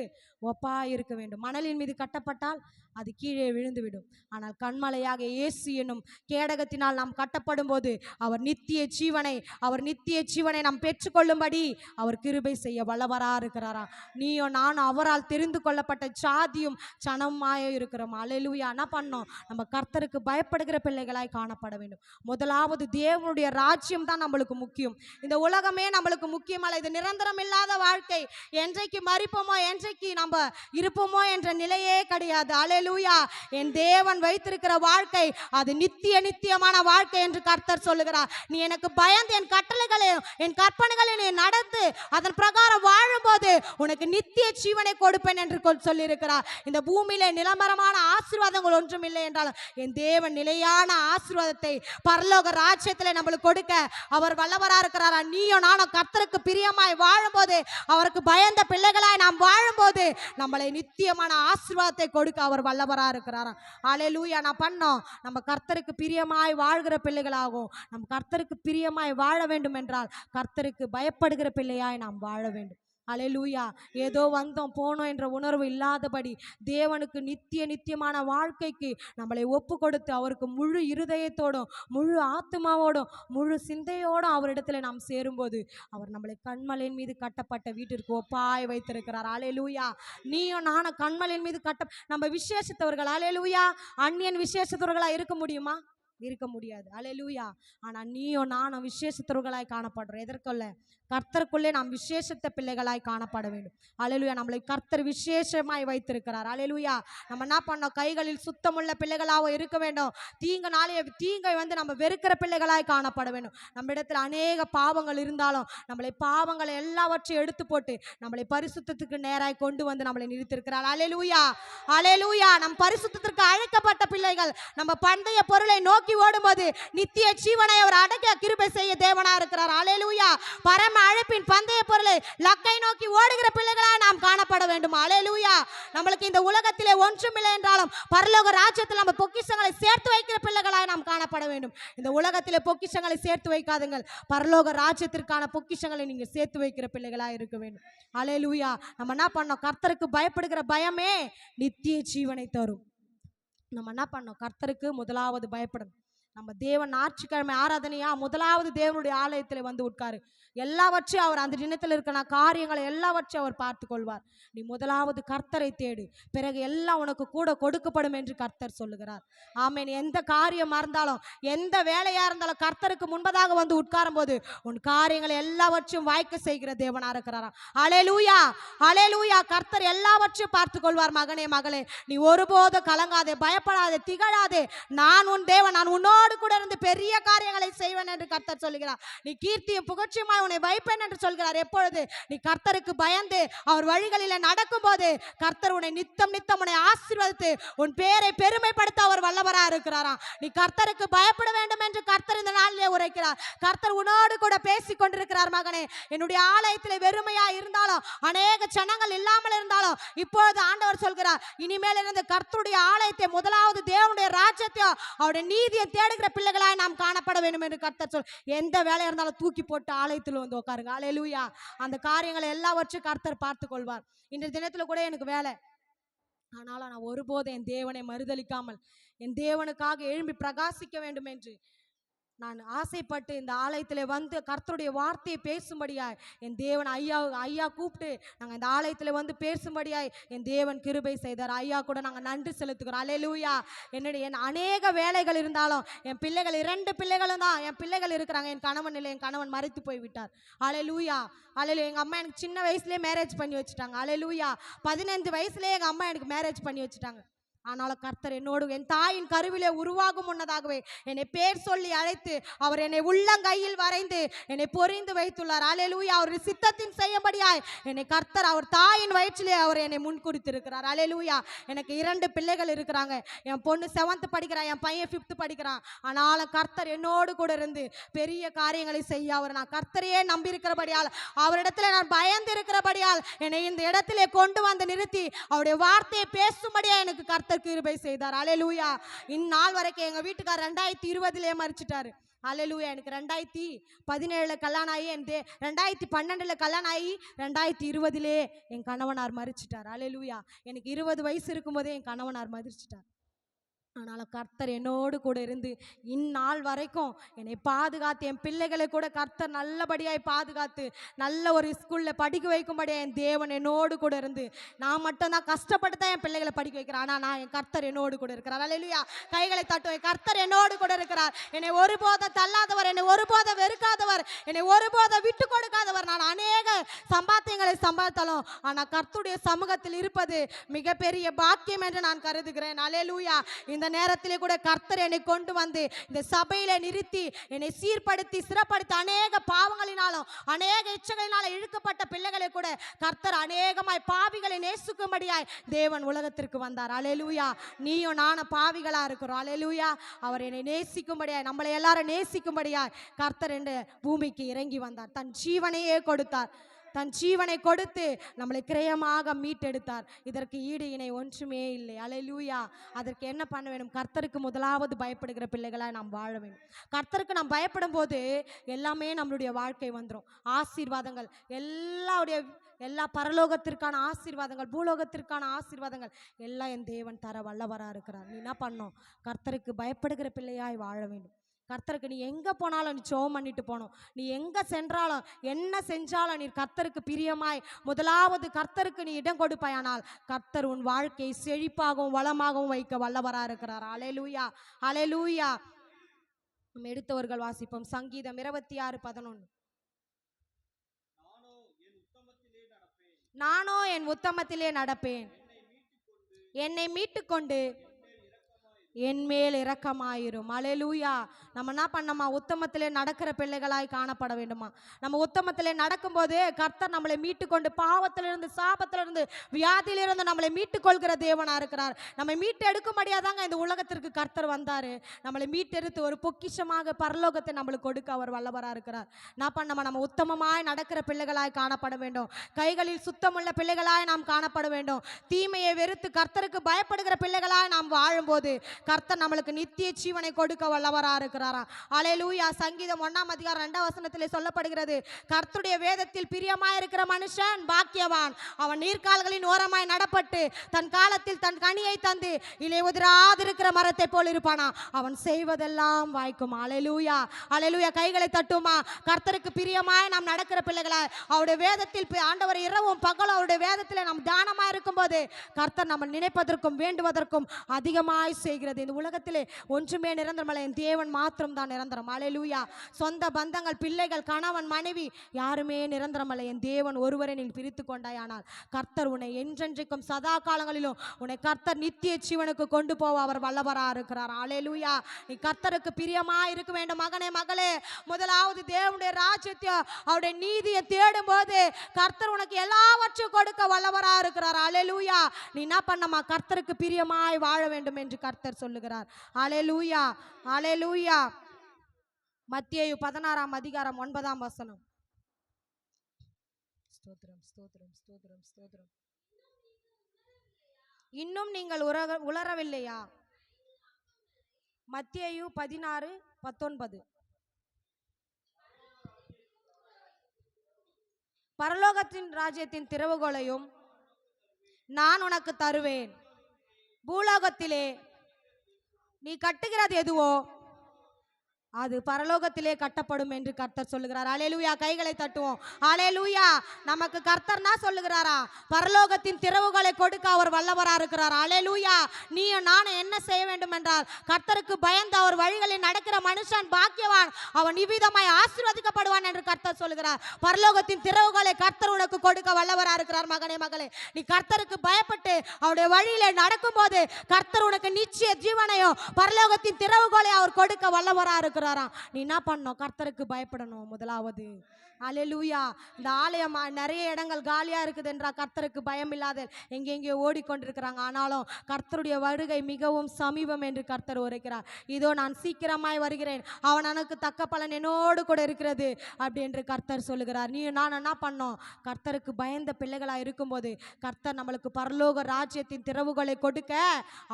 ஒப்பா இருக்க வேண்டும். மணலின் மீது கட்டப்பட்டால் அது கீழே விழுந்துவிடும். ஆனால் கண்மலையாக இயேசு என்னும் கேடகத்தினால் நாம் கட்டப்படும் போது அவர் நித்திய ஜீவனை நாம் பெற்றுக்கொள்ளும்படி அவர் கிருபை செய்ய வல்லவரா இருக்கிறாரா. நீயும் நானும் அவரால் தெரிந்து கொள்ளப்பட்ட ஜாதியும் சனமாயும் இருக்கிறோம். அல்லேலூயா. என்ன பண்ணோம்? நம்ம கர்த்தருக்கு பயப்படுகிற பிள்ளைகளாய் காணப்பட வேண்டும். முதலாவது தேவனுடைய ராஜ்யம் தான் நம்மளுக்கு முக்கியம். இந்த உலகமே நம்மளுக்கு முக்கியமல்ல. இது நிரந்தரம் இல்லாத வாழ்க்கை. என்றைக்கு மரிப்போமோ, என்றைக்கு நம்ம இருப்போமோ என்ற நிலையே கிடையாது. அல்லேலூயா. என் தேவன் வைத்திருக்கிற வாழ்க்கை அது நித்தியமான வாழ்க்கை என்று கர்த்தர் சொல்லுகிறார். நீ எனக்கு பயந்து என் கட்டளைகளையும் என் கற்பனைகளையும் நீ நடந்து அதன் பிரகாரம் வாழும்போது உனக்கு நித்திய ஜீவனை கொடுப்பேன் என்று சொல்லியிருக்கிறார். இந்த பூமியிலே நிலமரமான ஆசீர்வாதங்கள் ஒன்றும் இல்லை என்றாலும் என் தேவன் நிலையான ஆசீர்வாதத்தை பரலோக ராஜ்யத்திலே நம்மளுக்கு கொடுக்க அவர் வல்லவரா இருக்கிறாரா. நீயும் நானும் கர்த்தருக்கு பிரியமாய் வாழும்போது, அவருக்கு பயந்த பிள்ளைகளாய் நாம் வாழும்போது நம்மளை நித்தியமான ஆசீர்வாதத்தை கொடுக்க அவர் வல்லவரா இருக்கிறாராம். அல்லேலூயா. நான் பண்ணோம். நம்ம கர்த்தருக்கு பிரியமாய் வாழ்கிற பிள்ளைகளாகும். நம்ம கர்த்தருக்கு பிரியமாய் வாழ வேண்டும் என்றால் கர்த்தருக்கு பயப்படுகிற பிள்ளையாய் நாம் வாழ வேண்டும். அல்லேலூயா. ஏதோ வந்தோம் போனோம் என்ற உணர்வு இல்லாதபடி தேவனுக்கு நித்தியமான வாழ்க்கைக்கு நம்மளை ஒப்பு கொடுத்து அவருக்கு முழு இருதயத்தோடும் முழு ஆத்மாவோடும் முழு சிந்தையோடும் அவரிடத்துல நாம் சேரும்போது அவர் நம்மளை கண்மலையின் மீது கட்டப்பட்ட வீட்டிற்கு ஒப்பாய் வைத்திருக்கிறார். அல்லேலூயா. நீயும் நானும் கண்மலையின் மீது நம்ம விசேஷித்தவர்கள். அல்லேலூயா. அந்நியன் விசேஷத்தவர்களா இருக்க முடியுமா? இருக்க முடியாது. அல்லேலூயா. ஆனா நீயும் நானும் விசேஷத்தவர்களாய் காணப்படுறோம். எதற்குள்ள? கர்த்தருக்குள்ளே நாம் விசேஷத்த பிள்ளைகளாய் காணப்பட வேண்டும். அல்லேலூயா. நம்மளை கர்த்தர் விசேஷமாய் வைத்திருக்கிறார். அல்லேலூயா. நம்ம என்ன பண்ணோம்? கைகளில் சுத்தமுள்ள பிள்ளைகளாக இருக்க வேண்டும். தீங்கை நம்ம வெறுக்கிற பிள்ளைகளாய் காணப்பட வேண்டும். நம்ம இடத்துல அநேக பாவங்கள் இருந்தாலும் நம்மளை பாவங்களை எல்லாவற்றையும் எடுத்து போட்டு நம்மளை பரிசுத்தத்துக்கு நேராய் கொண்டு வந்து நம்மளை நிறுத்திருக்கிறார். அல்லேலூயா. அல்லேலூயா. நம் பரிசுத்தத்திற்கு அழைக்கப்பட்ட பிள்ளைகள் நம்ம பந்தய பொருளை நோக்கி ஓடும்போது நித்திய ஜீவனை அவர் அடக்க கிருபை செய்ய தேவனா இருக்கிறார். அல்லேலூயா. பரம அழைப்பின் பந்தய பொருளை லக்கை நோக்கி ஓடுகிற பிள்ளைகளாய் நாம் காணப்பட வேண்டும். அல்லேலூயா. நம்மளுக்கு இந்த உலகத்திலே ஒன்றுமில்லை என்றாலும் பரலோக ராஜ்யத்தில் நம்ம பொக்கிஷங்களை சேர்த்து வைக்கிற பிள்ளைகளாய் நாம் காணப்பட வேண்டும். இந்த உலகத்திலே பொக்கிஷங்களை சேர்த்து வைக்காதுங்கள். பரலோக ராஜ்யத்திற்கான பொக்கிஷங்களை நீங்க சேர்த்து வைக்கிற பிள்ளைகளாய் இருக்க வேண்டும். அல்லேலூயா. நம்ம என்ன பண்ணோம்? கர்த்தருக்கு பயப்படுகிற பயமே நித்திய ஜீவனை தரும். நம்ம என்ன பண்ணோம்? கர்த்தருக்கு முதலாவது பயப்படணும். நம்ம தேவன் ஞாயிற்றுக்கிழமை ஆராதனையா முதலாவது தேவனுடைய ஆலயத்தில் வந்து உட்காரு. எல்லாவற்றையும் அவர் அந்த தினத்தில் இருக்கிற காரியங்களை எல்லாவற்றையும் அவர் பார்த்து கொள்வார். நீ முதலாவது கர்த்தரை தேடு, பிறகு எல்லாம் உனக்கு கூட கொடுக்கப்படும் என்று கர்த்தர் சொல்லுகிறார். ஆமேன். எந்த காரியமா இருந்தாலும் எந்த வேலையா இருந்தாலும் கர்த்தருக்கு முன்பதாக வந்து உட்காரும் போது உன் காரியங்களை எல்லாவற்றையும் வாய்க்க செய்கிற தேவனா இருக்கிறாராம். அல்லேலூயா. அல்லேலூயா. கர்த்தர் எல்லாவற்றையும் பார்த்து கொள்வார். மகனே மகளே, நீ ஒருபோதும் கலங்காதே, பயப்படாதே, திகழாதே. நான் உன் தேவன், நான் உன்னோடு கூட இருந்து பெரிய காரியங்களை செய்வேன் என்று கர்த்தர் சொல்லுகிறார். நீ கீர்த்தியும் புகழ்ச்சியுமாய் உன்னை வைப்பேன் என்று சொல்கிறார். எப்பொழுது? நீ கர்த்தருக்கு பயந்து அவர் வழிகளில் நடக்கும் போது கர்த்தர் உன்னை நித்தம் உன்னை ஆசீர்வதித்து உன் பேரை பெருமைப்படுத்த அவர் வல்லவரா இருக்கிறாராம். நீ கர்த்தருக்கு பயப்பட வேண்டும் என்று கர்த்தர் இந்த நாளிலே உரைக்கிறார். கர்த்தர் உன்னோடு கூட பேசிக் கொண்டிருக்கிறார். மகனே, என்னுடைய ஆலயத்தில் வெறுமையா இருந்தாலும் அநேக ஜனங்கள் இல்லாமல் இருந்தாலும் இப்பொழுது ஆண்டவர் சொல்கிறார், இனிமேல் இருந்து கர்த்தருடைய ஆலயத்தை முதலாவது தேவனுடைய ராஜ்யத்தையும் அவருடைய நீதியை தேடுகிற பிள்ளைகளாய் நாம் காணப்பட வேண்டும் என்று கர்த்தர் சொல். எந்த வேலையா இருந்தாலும் தூக்கி போட்டு ஆலயத்தில் வந்து உட்காருங்க. அல்லேலூயா. அந்த காரியங்களை எல்லாவற்றையும் கர்த்தர் பார்த்து கொள்வார். இன்றைய தினத்துல கூட எனக்கு வேலை, ஆனாலும் நான் ஒருபோதும் என் தேவனை மறுதலிக்காமல் என் தேவனுக்காக எழும்பி பிரகாசிக்க வேண்டும் என்று நான் ஆசைப்பட்டு இந்த ஆலயத்தில் வந்து கர்த்தருடைய வார்த்தையை பேசும்படியாய் என் தேவன் ஐயா கூப்பிட்டு நாங்கள் இந்த ஆலயத்தில் வந்து பேசும்படியாய் என் தேவன் கிருபை செய்தார். ஐயா கூட நாங்கள் நன்றி செலுத்துகிறோம். அல்லேலூயா. என் அநேக வேலைகள் இருந்தாலும் என் பிள்ளைகள் 2 பிள்ளைகளும் தான் என் பிள்ளைகள் இருக்கிறாங்க. என் கணவன் இல்லை, என் கணவன் மரித்து போய் விட்டார். அல்லேலூயா. அல்லேலூயா. எங்கள் அம்மா எனக்கு சின்ன வயசுலேயே மேரேஜ் பண்ணி வச்சுட்டாங்க. அல்லேலூயா. 15 வயசுலேயே எங்கள் அம்மா எனக்கு மேரேஜ் பண்ணி வச்சுட்டாங்க. ஆனாலும் கர்த்தர் என்னோடு என் தாயின் கருவிலே உருவாகும் முன்னதாகவே என்னை பேர் சொல்லி அழைத்து அவர் என்னை உள்ளங்கையில் வரைந்து என்னை பொறிந்து வைத்துள்ளார். அல்லேலூயா. அவருடைய சித்தத்தின் செய்யும்படியாய் என்னை கர்த்தர் அவர் தாயின் வயிற்றிலே அவர் என்னை முன்குறித்திருக்கிறார். அல்லேலூயா. எனக்கு 2 பிள்ளைகள் இருக்கிறாங்க. என் பொண்ணு 7th படிக்கிறான், என் பையன் 5th படிக்கிறான். ஆனாலும் கர்த்தர் என்னோடு கூட இருந்து பெரிய காரியங்களை செய்ய அவர் நான் கர்த்தரையே நம்பி இருக்கிறபடியால் அவரிடத்துல நான் பயந்து இருக்கிறபடியால் என்னை இந்த இடத்திலே கொண்டு வந்து நிறுத்தி அவருடைய வார்த்தையை பேசும்படியா எனக்கு கர்த்தர் கிருபை செய்தார். அல்லேலூயா. இந்நாள் வரைக்கும் எங்க வீட்டுக்கார் 2020 மரிச்சிட்டாரு. அல்லேலூயா. எனக்கு 2017 கல்யாணம் ஆகி 2012 கல்யாணம் ஆகி 2020 என் கணவனார் மரிச்சிட்டார். அல்லேலூயா. எனக்கு 20 வயசு இருக்கும்போதே என் கணவனார் மரிச்சிட்டார். ஆனாலும் கர்த்தர் என்னோடு கூட இருந்து இந்நாள் வரைக்கும் என்னை பாதுகாத்து என் பிள்ளைகளை கூட கர்த்தர் நல்லபடியாய் பாதுகாத்து நல்ல ஒரு ஸ்கூலில் படிக்க வைக்கும்படியாக என் தேவன் என்னோடு கூட இருந்து நான் மட்டும்தான் கஷ்டப்பட்டு தான் என் பிள்ளைகளை படிக்க வைக்கிறேன். ஆனால் நான் என் கர்த்தர் என்னோடு கூட இருக்கிறார். அல்லேலூயா. கைகளை தட்டுவேன். கர்த்தர் என்னோடு கூட இருக்கிறார். என்னை ஒருபோதும் தள்ளாதவர், என்னை ஒருபோதும் வெறுக்காதவர், என்னை ஒருபோதும் விட்டு கொடுக்காதவர். நான் அநேக சம்பாத்தியங்களை சம்பாதித்தாலும் ஆனால் கர்த்தருடைய சமூகத்தில் இருப்பது மிகப்பெரிய பாக்கியம் என்று நான் கருதுகிறேன். அல்லேலூயா. இந்த நேரத்திலே கூட கர்த்தர் என்னை கொண்டு வந்து இந்த சபையில நிறுத்தி என்னை சீர்படுத்தி சிறப்படுத்தி அநேக பாவங்களினாலும் அநேக இச்சைகளினாலும் இழுக்கப்பட்ட பிள்ளைகளை கூட கர்த்தர் அநேகமாய் பாவிகளை நேசிக்கும்படியாய் தேவன் உலகத்திற்கு வந்தார். அல்லேலூயா. நீயும் நானும் பாவிகளா இருக்கிறோம். அல்லேலூயா. அவர் என்னை நேசிக்கும்படியாய் நம்மளை எல்லாரும் நேசிக்கும்படியாய் கர்த்தர் இந்த பூமிக்கு இறங்கி வந்தார். தன் ஜீவனையே கொடுத்தார். தன் ஜீவனை கொடுத்து நம்மளை கிரயமாக மீட்டெடுத்தார். இதற்கு ஈடு இணை ஒன்றுமே இல்லை. அல்லேலூயா. அதற்கு என்ன பண்ண வேண்டும்? கர்த்தருக்கு முதலாவது பயப்படுகிற பிள்ளைகளாய் நாம் வாழ வேண்டும். கர்த்தருக்கு நாம் பயப்படும் போது எல்லாமே நம்மளுடைய வாழ்க்கை வந்துடும். ஆசீர்வாதங்கள் எல்லா பரலோகத்திற்கான ஆசீர்வாதங்கள், பூலோகத்திற்கான ஆசீர்வாதங்கள் எல்லாம் என் தேவன் தர வல்லவராக இருக்கிறார். நீ என்ன பண்ணணும்? கர்த்தருக்கு பயப்படுகிற பிள்ளையாய் வாழ வேண்டும். கர்த்தருக்கு நீ எங்கே போனாலும் நீ ஜெபம் பண்ணிட்டு போகணும். நீ எங்கே சென்றாலும் என்ன செஞ்சாலும் நீ கர்த்தருக்கு பிரியமாய் முதலாவது கர்த்தருக்கு நீ இடம் கொடுப்பாயானால் கர்த்தர் உன் வாழ்க்கையை செழிப்பாகவும் வளமாகவும் வைக்க வல்லவராக இருக்கிறார். அல்லேலூயா, அல்லேலூயா. நம்ம எடுத்தவர்கள் வாசிப்போம். சங்கீதம் 26:11. நானோ என் உத்தமத்திலே நடப்பேன், என்னை மீட்டுக்கொண்டு என் மேல் இரக்கமாயிரும். அல்லேலூயா. நம்ம என்ன பண்ணோமா? உத்தமத்திலே நடக்கிற பிள்ளைகளாய் காணப்பட வேண்டுமா? நம்ம உத்தமத்திலே நடக்கும்போது கர்த்தர் நம்மளை மீட்டுக்கொண்டு பாவத்திலிருந்து, சாபத்திலிருந்து, வியாதியிலிருந்து நம்மளை மீட்டுக்கொள்கிற தேவனா இருக்கிறார். நம்மை மீட்டு எடுக்கும்படியாக தாங்க இந்த உலகத்திற்கு கர்த்தர் வந்தார். நம்மளை மீட்டெடுத்து ஒரு பொக்கிஷமாக பரலோகத்தை நம்மளுக்கு கொடுக்க அவர் வல்லவராக இருக்கிறார். என்ன பண்ணோமா? நம்ம உத்தமமாய் நடக்கிற பிள்ளைகளாய் காணப்பட வேண்டும். கைகளில் சுத்தமுள்ள பிள்ளைகளாய் நாம் காணப்பட வேண்டும். தீமையை வெறுத்து கர்த்தருக்கு பயப்படுகிற பிள்ளைகளாய் நாம் வாழும்போது கர்த்தர் நம்மளுக்கு நித்திய ஜீவனை கொடுக்க வல்லவராக இருக்கிறாரா. அல்லேலூயா. சங்கீதம் 1:2 சொல்லப்படுகிறது, கர்த்தருடைய வேதத்தில் பிரியமாய் இருக்கிற மனுஷன் பாக்கியவான். அவன் நீர்க்கால்களின் ஓரமாய் நடப்பட்டு தன் காலத்தில் தன் கனியை தந்து இலை உதிராதிருக்கிற மரத்தை போல் இருப்பானா. அவன் செய்வதெல்லாம் வாய்க்கும். அல்லேலூயா, அல்லேலூயா. கைகளை தட்டுமா? கர்த்தருக்கு பிரியமாய் நாம் நடக்கிற பிள்ளைகளை அவருடைய வேதத்தில் ஆண்டவர் இரவும் பகலும் அவருடைய வேதத்தில் நாம் தியானமாய் இருக்கும்போது கர்த்தர் நம்ம நினைப்பதற்கும் வேண்டுவதற்கும் அதிகமாய் செய்கிறது. இந்த உலகத்திலே ஒன்றுமே நிரந்தரமல்ல, என் தேவன் மாத்திரம் தான் நிரந்தரம். அல்லேலூயா. சொந்த பந்தங்கள், பிள்ளைகள், கணவன், மனைவி யாருமே நிரந்தரமல்ல. என் தேவன் ஒருவரை நீ பிரித்து கொண்டாயானால் கர்த்தர் உன்னை என்றென்றைக்கும் சதா காலங்களிலும் உன்னை கர்த்தர் நித்திய ஜீவனுக்கு கொண்டு போக அவர் வல்லவராக இருக்கிறார். அல்லேலூயா. நீ கர்த்தருக்கு பிரியமா இருக்க வேண்டும். மகனே, மகளே, முதலாவது தேவனுடைய ராஜ்யத்தையும் அவருடைய நீதியை தேடும் போது கர்த்தர் உனக்கு எல்லாவற்றையும் கொடுக்க வல்லவராக இருக்கிறார். அல்லேலூயா. நீ என்ன பண்ணமா? கர்த்தருக்கு பிரியமாய் வாழ வேண்டும் என்று கர்த்தர் சொல்லுகிறார். அல்லேலூயா, அல்லேலூயா. மத்தேயு 16:9. ஸ்தோத்திரம், ஸ்தோத்திரம், ஸ்தோத்திரம், ஸ்தோத்திரம். இன்னும் நீங்கள் உலரவில்லையா? மத்தேயு 16:19. பரலோகத்தின் ராஜ்யத்தின் திறவுகோலையும் நான் உனக்கு தருவேன். பூலோகத்திலே நீ கட்டுகிறது எதுவோ அது பரலோகத்திலே கட்டப்படும் என்று கர்த்தர் சொல்லுகிறார். அல்லேலூயா. கைகளை தட்டுவோம். அல்லேலூயா. நமக்கு கர்த்தர்னா சொல்லுகிறாரா? பரலோகத்தின் திறவுகளை கொடுக்க அவர் வல்லவரா இருக்கிறார். அல்லேலூயா. நீயும் நானும் என்ன செய்ய வேண்டும் என்றால் கர்த்தருக்கு பயந்து அவர் வழிகளில் நடக்கிற மனுஷன் பாக்கியவான், அவன் இவ்விதமாய் ஆசீர்வதிக்கப்படுவான் என்று கர்த்தர் சொல்லுகிறார். பரலோகத்தின் திறவுகளை கர்த்தர் உனக்கு கொடுக்க வல்லவரா இருக்கிறார். மகனே, மகளே, நீ கர்த்தருக்கு பயப்பட்டு அவருடைய வழியிலே நடக்கும்போது கர்த்தர் உனக்கு நிச்சய ஜீவனையும் பரலோகத்தின் திறவுகளை அவர் கொடுக்க வல்லவரா இருக்கிறார். நீ என்ன பண்ணணும்? கர்த்தருக்கு பயப்படணும் முதலாவது. அல்லேலூயா. இந்த ஆலயம் நிறைய இடங்கள் காலியா இருக்குது என்றா கர்த்தருக்கு பயம் இல்லாத எங்கெங்கே ஓடிக்கொண்டிருக்கிறாங்க. ஆனாலும் கர்த்தருடைய வருகை மிகவும் சமீபம் என்று கர்த்தர் உரைக்கிறார். இதோ நான் சீக்கிரமாய் வருகிறேன், அவன் எனக்கு தக்க பலன் என்னோடு கூட இருக்கிறது அப்படி என்று கர்த்தர் சொல்லுகிறார். நீ நான் என்ன பண்ணோம்? கர்த்தருக்கு பயந்த பிள்ளைகளாக இருக்கும்போது கர்த்தர் நம்மளுக்கு பரலோக ராஜ்யத்தின் திறவுகளை கொடுக்க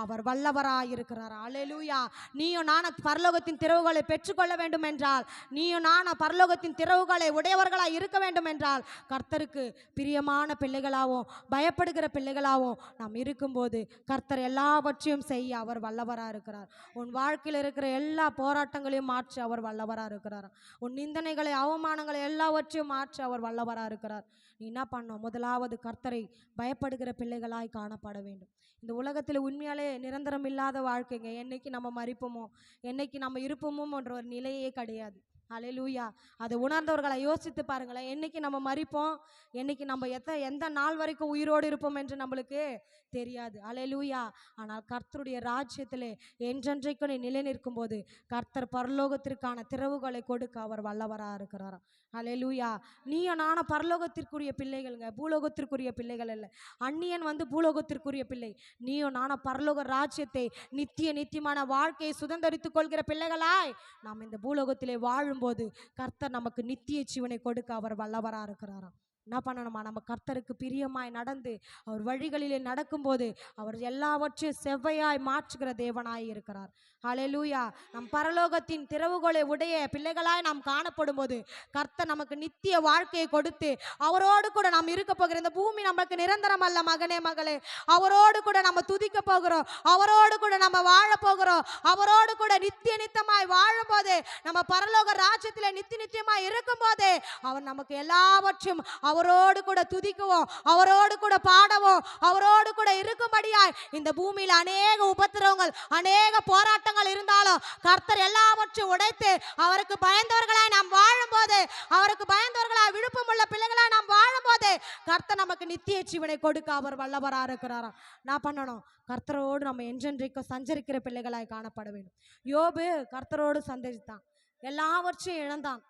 அவர் வல்லவராய் இருக்கிறார். அல்லேலூயா. நீயும் நான் பரலோகத்தின் திறவுகளை பெற்றுக்கொள்ள வேண்டும் என்றால், நீயும் நான் பரலோகத்தின் திறவுகளை உடையவர்களாய் இருக்க வேண்டும் என்றால் கர்த்தருக்கு பிரியமான பிள்ளைகளாகவும் பயப்படுகிற பிள்ளைகளாகவும் நாம் இருக்கும்போது கர்த்தர் எல்லாவற்றையும் செய்ய அவர் வல்லவராக இருக்கிறார். உன் வாழ்க்கையில் இருக்கிற எல்லா போராட்டங்களையும் மாற்றி அவர் வல்லவராக இருக்கிறார். உன் நிந்தனைகளை, அவமானங்களை எல்லாவற்றையும் மாற்றி அவர் வல்லவராக இருக்கிறார். நீ என்ன பண்ணோம்? முதலாவது கர்த்தரை பயப்படுகிற பிள்ளைகளாய் காணப்பட வேண்டும். இந்த உலகத்தில் உண்மையாலே நிரந்தரம் இல்லாத வாழ்க்கைங்க. என்னைக்கு நம்ம மறிப்போமோ, என்னைக்கு நம்ம இருப்போமோ என்ற ஒரு நிலையே கிடையாது. அல்லேலூயா. அதை உணர்ந்தவர்களை யோசித்து பாருங்களேன். என்னைக்கு நம்ம மறிப்போம், என்னைக்கு நம்ம எந்த நாள் வரைக்கும் உயிரோடு இருப்போம் என்று நம்மளுக்கு தெரியாது. அல்லேலூயா. ஆனால் கர்த்தருடைய ராஜ்யத்திலே என்றென்றைக்கும் நீ நிலை நிற்கும் போது கர்த்தர் பரலோகத்திற்கான திறவுகளை கொடுக்க அவர் வல்லவராக இருக்கிறார். அல்லேலூயா. நீயும் நானும் பரலோகத்திற்குரிய பிள்ளைகள்ங்க, பூலோகத்திற்குரிய பிள்ளைகள் இல்லை. அந்நியன் பூலோகத்திற்குரிய பிள்ளை. நீயும் நானும் பரலோக ராஜ்யத்தை, நித்தியமான வாழ்க்கையை சுதந்திரித்துக் கொள்கிற பிள்ளைகளாய் நாம் இந்த பூலோகத்திலே வாழும்போது கர்த்தர் நமக்கு நித்திய ஜீவனை கொடுக்க அவர் வல்லவராக இருக்கிறாராம். என்ன பண்ணணுமா? நம்ம கர்த்தருக்கு பிரியமாய் நடந்து அவர் வழிகளிலே நடக்கும்போது அவர் எல்லாவற்றையும் செவ்வையாய் மாற்றுகிற தேவனாய் இருக்கிறார். ஹல்லேலூயா. நம் பரலோகத்தின் திறவுகோலை உடைய பிள்ளைகளாய் நாம் காணப்படும் போது கர்த்தர் நமக்கு நித்திய வாழ்க்கையை கொடுத்து அவரோடு கூட நாம் இருக்க போகிறோம். இந்த பூமி நமக்கு நிரந்தரம் அல்ல மகனே மகளே. அவரோடு கூட நம்ம துதிக்க போகிறோம், அவரோடு கூட நம்ம வாழ போகிறோம். அவரோடு கூட நித்தியமாய் வாழும் போது, நம்ம பரலோக ராஜ்யத்திலே நித்தியமாய் இருக்கும் போது அவர் நமக்கு எல்லாவற்றையும் அவரோடு கூட துதிக்குவோம், அவரோடு கூட பாடவும், அவரோடு கூட இருக்கும்படியாய் இந்த பூமியில் அநேக உபத்திரவங்கள் அநேக போராட்டங்கள் இருந்தாலும் கர்த்தர் எல்லாவற்றையும் உடைத்து அவருக்கு பயந்தவர்களாய் நாம் வாழும் போது, அவருக்கு பயந்தவர்களாய் விழுப்பமுள்ள பிள்ளைகளாய் நாம் வாழும் போது கர்த்தர் நமக்கு நித்திய ஜீவனை கொடுக்க அவர் வல்லவராக இருக்கிறாராம். நான் பண்ணணும், கர்த்தரோடு நம்ம என்றென்றைக்கும் சஞ்சரிக்கிற பிள்ளைகளாய் காணப்பட வேண்டும். யோபு கர்த்தரோடு சந்தரித்தான், எல்லாவற்றையும் இழந்தான்.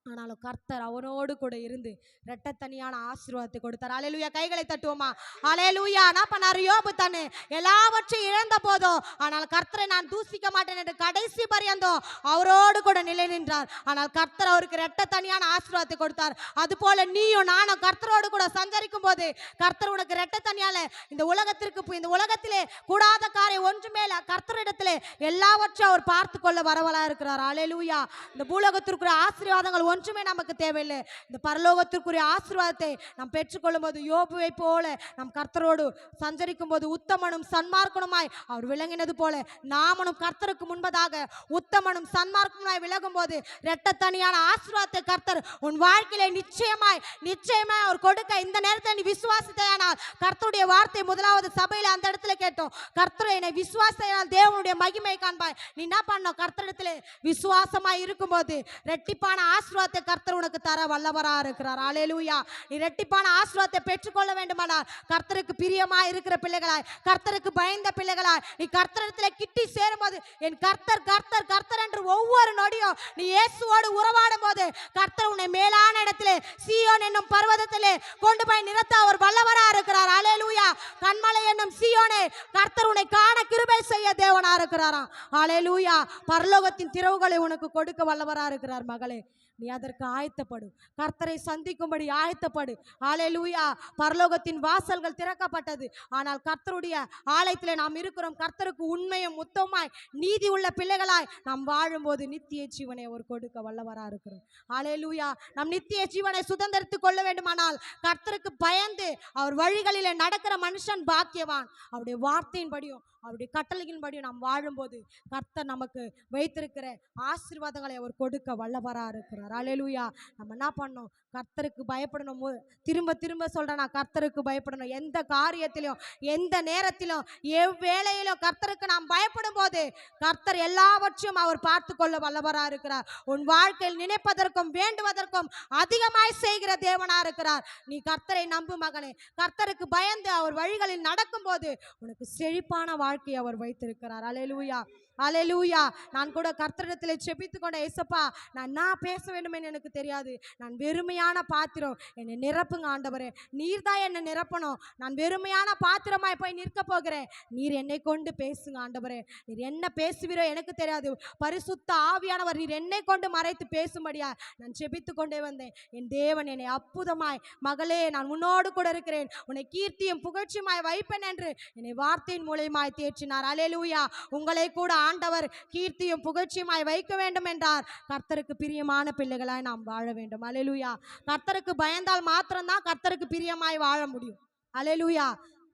ஆனாலும் கர்த்தர் அவனோடு கூட இருந்து இரட்டத்தனியான ஆசீர்வாதத்தை கொடுத்தார். அல்லேலூயா. கைகளை தட்டுவோமா? அல்லேலூயா. நான் பண்ணாரு யோபு தானே எல்லாவற்றையும் இழந்த போதும், ஆனால் கர்த்தரை நான் தூசிக்க மாட்டேன் என்று கடைசி பரியந்தம் அவரோடு கூட நிலை நின்றார். ஆனால் கர்த்தர் அவருக்கு இரட்டத்தனியான ஆசீர்வாதத்தை கொடுத்தார். அதுபோல நீயும் நானும் கர்த்தரோடு கூட சஞ்சரிக்கும் போது கர்த்தர் உனக்கு இரட்டத்தனியால இந்த உலகத்திலே கூடாத காரியம் ஒன்றுமே இல்லை. கர்த்தரிடத்திலே எல்லாவற்றையும் அவர் பார்த்து கொள்ள வரவலா இருக்கிறார். அல்லேலூயா. இந்த பூலோகத்திற்குரிய ஆசீர்வாதங்கள் ஒன்றுமே நமக்கு தேவையில்லை. இந்த பரலோகத்திற்குரிய ஆசீர்வாதத்தை நாம் பெற்றுக்கொள்ளும் போது யோபுவை போல நம் கர்த்தரோடு சஞ்சரிக்கும் போது உத்தமனும் சன்மார்க்கனுமாய் அவர் விளங்கினது போல நாமனும் கர்த்தருக்கு முன்பதாக உத்தமனும் சன்மார்க்கனுமாய் விலகும் போது இரட்டத்தனியான ஆசீர்வாதத்தை கர்த்தர் உன் வாழ்க்கையிலே நிச்சயமாய் அவர் கொடுக்க இந்த நேரத்தில் நீ விசுவாசித்தானால், கர்த்தருடைய வார்த்தை முதலாவது சபையில அந்த இடத்துல கேட்டோம், கர்த்தரை என்னை விசுவாசித்தால் தேவனுடைய மகிமை காண்பாய். நீ என்ன பண்ணணும்? கர்த்தரிடத்திலே விசுவாசமாய் இருக்கும்போது இரட்டிப்பான ஆசீர்வாதத்தை கர்த்தர் உனக்கு தர வல்லவரா இருக்கிறார். அல்லேலூயா. நீ இரட்டிப்பான ஆசீர்வாதத்தை பெற்றுக்கொள்ள வேண்டுமானால் கர்த்தருக்கு பிரியமாய் இருக்கிற பிள்ளைகளாய், கர்த்தருக்கு பயந்த பிள்ளைகளாய் நீ கர்த்தரிடத்தில் கிட்டி சேரும்போது, என் கர்த்தர் கர்த்தர் கர்த்தர் என்று ஒவ்வொரு நொடியும் நீ இயேசுவோடு உறவாடும் போது கர்த்தர் உன்னை மேலான இடத்திலே சீயோன் என்னும் பர்வதத்திலே கொண்டு போய் நிறுத்த அவர் வல்லவரா இருக்கிறார். அல்லேலூயா. கண்மலை என்னும் சீயோனே, கர்த்தர் உன்னை காண கிருபை செய்ய தேவனா இருக்கிறாராம். அல்லேலூயா. பரலோகத்தின் திறவுகளை உனக்கு கொடுக்க வல்லவரா இருக்கிறார். மகளே, நீ அதற்கு ஆயத்தப்படு, கர்த்தரை சந்திக்கும்படி ஆயத்தப்படு. அல்லேலூயா. பரலோகத்தின் வாசல்கள் திறக்கப்பட்டது. ஆனால் கர்த்தருடைய ஆலயத்திலே நாம் இருக்கிறோம். கர்த்தருக்கு உண்மையும் உத்தமமாய் நீதி உள்ள பிள்ளைகளாய் நாம் வாழும்போது நித்திய ஜீவனை அவர் கொடுக்க வல்லவரா இருக்கிறோம். அல்லேலூயா. நம் நித்திய ஜீவனை சுதந்திரித்துக் கொள்ள வேண்டுமானால் கர்த்தருக்கு பயந்து அவர் வழிகளிலே நடக்கிற மனுஷன் பாக்கியவான். அவருடைய வார்த்தையின்படியும் அவருடைய கட்டளையின்படியும் நாம் வாழும்போது கர்த்தர் நமக்கு வைத்திருக்கிற ஆசீர்வாதங்களை அவர் கொடுக்க வல்லவரா இருக்கிறார். அல்லேலூயா. நம்ம என்ன பண்ணணும்? கர்த்தருக்கு பயப்படணும். திரும்ப திரும்ப சொல்றேன், நான் கர்த்தருக்கு பயப்படணும். எந்த காரியத்திலும் எந்த நேரத்திலும் எவ்வேளையிலும் கர்த்தருக்கு நாம் பயப்படும் போது கர்த்தர் எல்லாவற்றையும் அவர் பார்த்து கொள்ள வல்லவரா இருக்கிறார். உன் வாழ்க்கையில் நினைப்பதற்கும் வேண்டுவதற்கும் அதிகமாய் செய்கிற தேவனா இருக்கிறார். நீ கர்த்தரை நம்பு மகனே. கர்த்தருக்கு பயந்து அவர் வழிகளில் நடக்கும் போது உனக்கு செழிப்பான வாழ்க்கையை அவர் வைத்திருக்கிறார். அல்லேலூயா. அல்லேலூயா. நான் கூட கர்த்தரிடத்தில் செபித்து கொண்ட, ஏசப்பா நான் பேச வேண்டும் என்று எனக்கு தெரியாது, நான் வெறுமையான பாத்திரம், என்னை நிரப்புங்க ஆண்டவரே. நீர் தான் என்னை நிரப்பணும். நான் வெறுமையான பாத்திரமாய் போய் நிற்க போகிறேன். நீர் என்னை கொண்டு பேசுங்க ஆண்டவரே. நீர் என்ன பேசுவீரோ எனக்கு தெரியாது. பரிசுத்த ஆவியானவர் நீர் என்னை கொண்டு மறைத்து பேசும்படியா நான் செபித்து கொண்டே வந்தேன். என் தேவன் என்னை அற்புதமாய், மகளே நான் உன்னோடு கூட இருக்கிறேன், உன்னை கீர்த்தியும் புகழ்ச்சியுமாய் வைப்பேன் என்று என்னை வார்த்தையின் மூலமாய் தேற்றினார். அல்லேலூயா. உங்களை கூட ஆண்டவர் கீர்த்தியும் புகழ்ச்சியுமாய் வைக்க வேண்டும் என்றார். கர்த்தருக்கு பிரியமான பிள்ளைகளாய் நாம் வாழ வேண்டும். அல்லேலூயா. கர்த்தருக்கு பயந்தால் மாத்திரம்தான் கர்த்தருக்கு பிரியமாய் வாழ முடியும். அல்லேலூயா.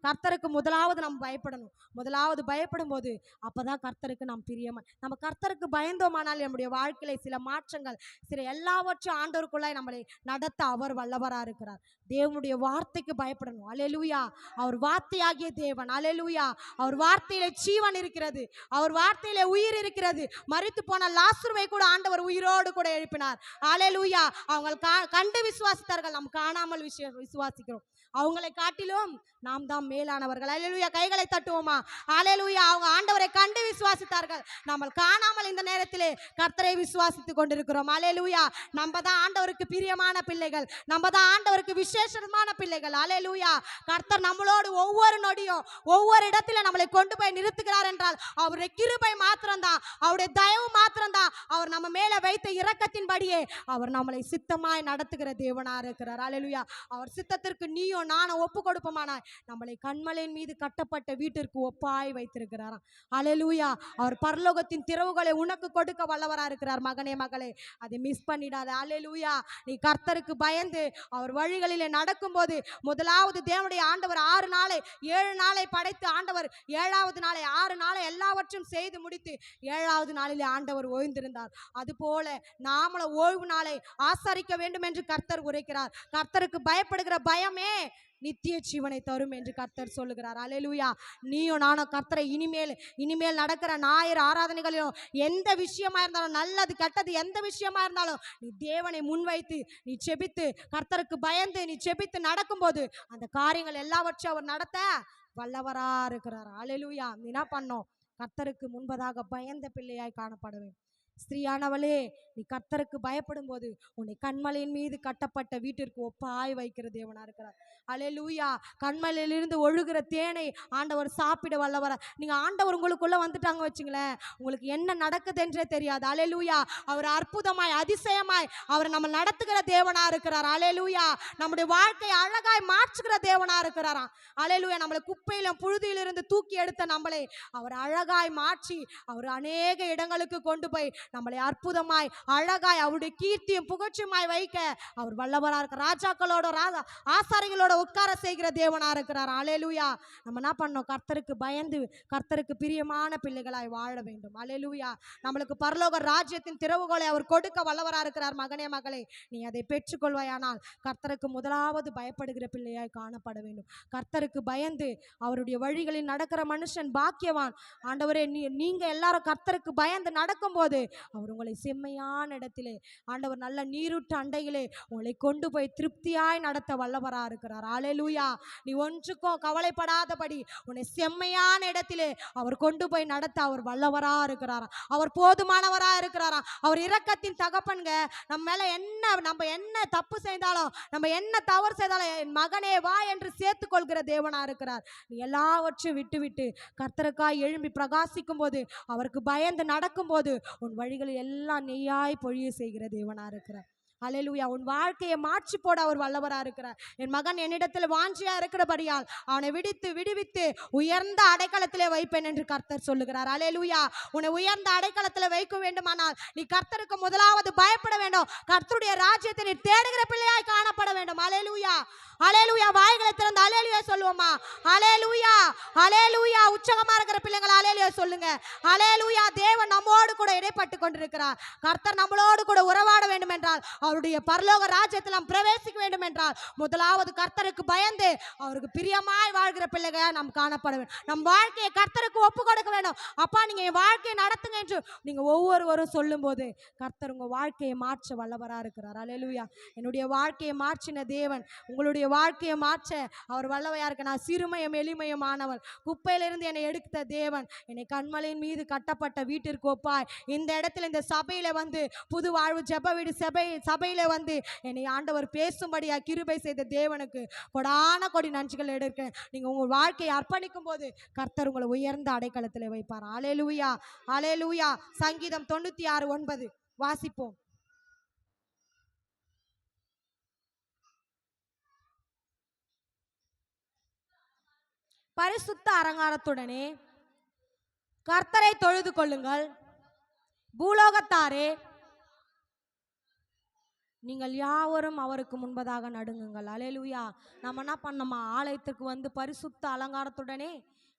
கர்த்தருக்கு முதலாவது நாம் பயப்படணும். முதலாவது பயப்படும் போது அப்பதான் கர்த்தருக்கு நாம் பிரியமாய், நம்ம கர்த்தருக்கு பயந்தோமானால் நம்முடைய வாழ்க்கையில சில மாற்றங்கள், சில எல்லாவற்றும் ஆண்டவருக்குள்ளாய் நம்மளை நடத்த அவர் வல்லவரா இருக்கிறார். தேவனுடைய வார்த்தைக்கு பயப்படணும். அல்லேலூயா. அவர் வார்த்தையாகிய தேவன். அல்லேலூயா. அவர் வார்த்தையிலே ஜீவன் இருக்கிறது, அவர் வார்த்தையிலே உயிர் இருக்கிறது. மரித்து போன லாசருவை கூட ஆண்டவர் உயிரோடு கூட எழுப்பினார். அல்லேலூயா. அவங்க கண்டு விசுவாசித்தார்கள், நாம் காணாமல் விசுவாசிக்கிறோம். அவங்களை காட்டிலும் நாம் தான் மேலானவர்கள். அல்லேலூயா. கைகளை தட்டுவோமா? அல்லேலூயா. அவங்க ஆண்டவரை கண்டு விசுவாசித்தார்கள், நம்ம காணாமல் இந்த நேரத்திலே கர்த்தரை விசுவாசித்துக் கொண்டிருக்கிறோம். அல்லேலூயா. நம்ம தான் ஆண்டவருக்கு பிரியமான பிள்ளைகள், நம்ம தான் ஆண்டவருக்கு விசேஷமான பிள்ளைகள். அல்லேலூயா. கர்த்தர் நம்மளோடு ஒவ்வொரு நொடியும் ஒவ்வொரு இடத்துல நம்மளை கொண்டு போய் நிறுத்துகிறார் என்றால் அவருடைய கிருபை மாத்திரம்தான், அவருடைய தயவு மாத்திரம்தான், அவர் அவர் நம்ம மேல வைத்த இரக்கத்தின்படியே அவர் நம்மளை சித்தமாய் நடத்துகிற தேவனா இருக்கிறார். அல்லேலூயா. அவர் சித்தத்திற்கு நீயும் நானும் ஒப்பு கொடுப்போமானாய் நம்மளை கண்மலையின் மீது கட்டப்பட்ட வீட்டிற்கு ஒப்பாய் வைத்திருக்கிறாராம். அல்லேலூயா. அவர் பரலோகத்தின் திறவுகளை உனக்கு கொடுக்க வல்லவரா இருக்கிறார். மகனே மகளே, அதை மிஸ் பண்ணிடாத. அல்லேலூயா. நீ கர்த்தருக்கு பயந்து அவர் வழிகளிலே நடக்கும்போது, முதலாவது தேவனுடைய ஆண்டவர் 6 நாளை 7 நாளை படைத்து ஆண்டவர் 7வது நாளை 6 நாளை எல்லாவற்றும் செய்து முடித்து 7வது நாளிலே ஆண்டவர் ஓய்ந்திருந்தார். அதுபோல நாமளும் ஓய்வு நாளை ஆசரிக்க வேண்டும் என்று கர்த்தர் உரைக்கிறார். கர்த்தருக்கு பயப்படுகிற பயமே நித்திய ஜீவனை தரும் என்று கர்த்தர் சொல்லுகிறார். அல்லேலூயா. நீயும் நானும் கர்த்தரை இனிமேல் நடக்கிற ஞாயிறு ஆராதனைகளிலும் எந்த விஷயமா இருந்தாலும், நல்லது கெட்டது எந்த விஷயமா இருந்தாலும், நீ தேவனை முன்வைத்து நீ செபித்து கர்த்தருக்கு பயந்து நீ செபித்து நடக்கும்போது அந்த காரியங்கள் எல்லாவற்றையும் அவர் நடத்த வல்லவரா இருக்கிறார். அல்லேலூயா. நீ என்ன பண்ணோம்? கர்த்தருக்கு முன்பதாக பயந்த பிள்ளையாய் காணப்பட வேண்டும். ஸ்திரீயானவளே, நீ கர்த்தருக்கு பயப்படும் போது உன்னை கண்மலையின் மீது கட்டப்பட்ட வீட்டிற்கு ஒப்பாய் வைக்கிற தேவனா இருக்கிறார். அல்லேலூயா. கண்மலையிலிருந்து ஒழுகிற தேனை ஆண்டவர் சாப்பிட வல்லவர. நீங்க ஆண்டவர் உங்களுக்குள்ள வந்துட்டாங்க வச்சுங்களேன், உங்களுக்கு என்ன நடக்குது என்றே தெரியாது. அல்லேலூயா. அவர் அற்புதமாய் அதிசயமாய் அவர் நம்ம நடத்துகிற தேவனா இருக்கிறார். அல்லேலூயா. நம்முடைய வாழ்க்கையை அழகாய் மாற்றுகிற தேவனா இருக்கிறாராம். அல்லேலூயா. நம்மளை குப்பையிலும் புழுதியிலிருந்து தூக்கி எடுத்த நம்மளை அவர் அழகாய் மாற்றி அவர் அநேக இடங்களுக்கு கொண்டு போய் நம்மளை அற்புதமாய் அழகாய் அவருடைய கீர்த்தியும் புகழ்ச்சியுமாய் வைக்க அவர் வல்லவரா இருக்கிற. ராஜாக்களோட ஆசாரிகளோட உட்கார செய்கிற தேவனா இருக்கிறார். அல்லேலூயா. நம்ம என்ன பண்ணோம்? கர்த்தருக்கு பயந்து கர்த்தருக்கு பிரியமான பிள்ளைகளாய் வாழ வேண்டும். அல்லேலூயா. நம்மளுக்கு பரலோக ராஜ்யத்தின் திறவுகளை அவர் கொடுக்க வல்லவரா இருக்கிறார். மகனே மகளே, நீ அதை பெற்றுக்கொள்வாயானால் கர்த்தருக்கு முதலாவது பயப்படுகிற பிள்ளையாய் காணப்பட வேண்டும். கர்த்தருக்கு பயந்து அவருடைய வழிகளில் நடக்கிற மனுஷன் பாக்கியவான். ஆண்டவரே, நீங்க எல்லாரும் கர்த்தருக்கு பயந்து நடக்கும்போது அவர் உங்களை செம்மையான இடத்திலே, ஆண்டவர் நல்ல நீருட்ட அண்டையிலே உங்களை கொண்டு போய் திருப்தியாய் நடத்த வல்லவரா இருக்கிறார். அல்லேலூயா. நீ ஒன்றுக்கும் கவலைப்படாதபடி உன்னை செம்மையான இடத்திலே அவர் கொண்டு போய் நடத்த அவர் வல்லவரா இருக்கிறாராம். அவர் போதுமானவரா இருக்கிறாராம். அவர் இரக்கத்தின் தகப்பன்க. நம்ம என்ன தப்பு செய்தாலும், நம்ம என்ன தவறு செய்தாலும், என் மகனே வா என்று சேர்த்துக் கொள்கிற தேவனா இருக்கிறார். நீ எல்லாவற்றையும் விட்டு கர்த்தருக்காய் எழும்பி பிரகாசிக்கும் போது, அவருக்கு பயந்து நடக்கும் போது உன் வழிகளில் எல்லாம் நெய்யாய் பொழிய செய்கிற தேவனா இருக்கிறார். அல்லேலூயா. உன் வாழ்க்கையை மாற்றி போட அவர் வல்லவரா இருக்கிறார். என் மகன் என்னிடத்தில் வாஞ்சியா இருக்கிறபடியால் அவனை விடுவித்து உயர்ந்த அடைக்கலத்திலே வைப்பேன் என்று கர்த்தர் சொல்லுகிறார். அல்லேலூயா. உன்னை உயர்ந்த அடைக்கலத்திலே வைக்க வேண்டுமானால் நீ கர்த்தருக்கு முதலாவது பயப்பட வேண்டும். கர்த்தருடைய ராஜ்யத்தை நீ தேடுகிற பிள்ளையாய் காணப்பட வேண்டும். அல்லேலூயா. அல்லேலூயா. வாய்களை திறந்து அல்லேலூயா சொல்லுவோமா? அல்லேலூயா. அல்லேலூயா. உற்சாகமா இருக்கிற பிள்ளைகள் அல்லேலூயா சொல்லுங்க. அல்லேலூயா. தேவன் நம்மோடு கூட இடைப்பட்டு கொண்டிருக்கிறார். கர்த்தர் நம்மளோடு கூட உறவாட வேண்டும் என்றால், அவருடைய பரலோக ராஜ்யத்தில் நாம் பிரவேசிக்க வேண்டும் என்றால், முதலாவது கர்த்தருக்கு பயந்து அவருக்கு பிரியமாய் வாழ்கிற பிள்ளைகள் நாம் காணப்பட வேண்டும். நம் வாழ்க்கையை கர்த்தருக்கு ஒப்பு கொடுக்க வேண்டும். அப்பா, நீங்க என் வாழ்க்கையை நடத்துங்க என்று நீங்க ஒவ்வொருவரும் சொல்லும் போது கர்த்தர் உங்க வாழ்க்கையை மாற்ற வல்லவரா இருக்கிறார். அல்லேலூயா. என்னுடைய வாழ்க்கையை மாற்றின தேவன் உங்களுடைய வாழ்க்கையை மாற்ற அவர் வல்லவையா இருக்க. நான் சிறுமையும் எளிமையுமானவன், குப்பையிலிருந்து என்னை எடுத்த தேவன் என்னை கண்மலையின் மீது கட்டப்பட்ட வீட்டிற்கு ஒப்பாய் இந்த இடத்துல இந்த சபையில வந்து புது வாழ்வு ஜெப வீடு சபையில வந்து என்னை ஆண்டவர் பேசும்படியா கிருபை செய்த தேவனுக்கு கொடான கொடி நன்றிகள் எடுக்க. நீங்க உங்க வாழ்க்கையை அர்ப்பணிக்கும் போது கர்த்தர் உங்களை உயர்ந்த அடைக்கலத்தில் வைப்பார். அல்லேலூயா. அல்லேலூயா. சங்கீதம் 96:9 வாசிப்போம். பரிசுத்த அலங்காரத்துடனே கர்த்தரை தொழுது கொள்ளுங்கள், பூலோகத்தாரே நீங்கள் யாவரும் அவருக்கு முன்பதாக நடுங்குங்கள். அல்லேலூயா. நம்ம என்ன பண்ணோமா? ஆலயத்துக்கு வந்து பரிசுத்த அலங்காரத்துடனே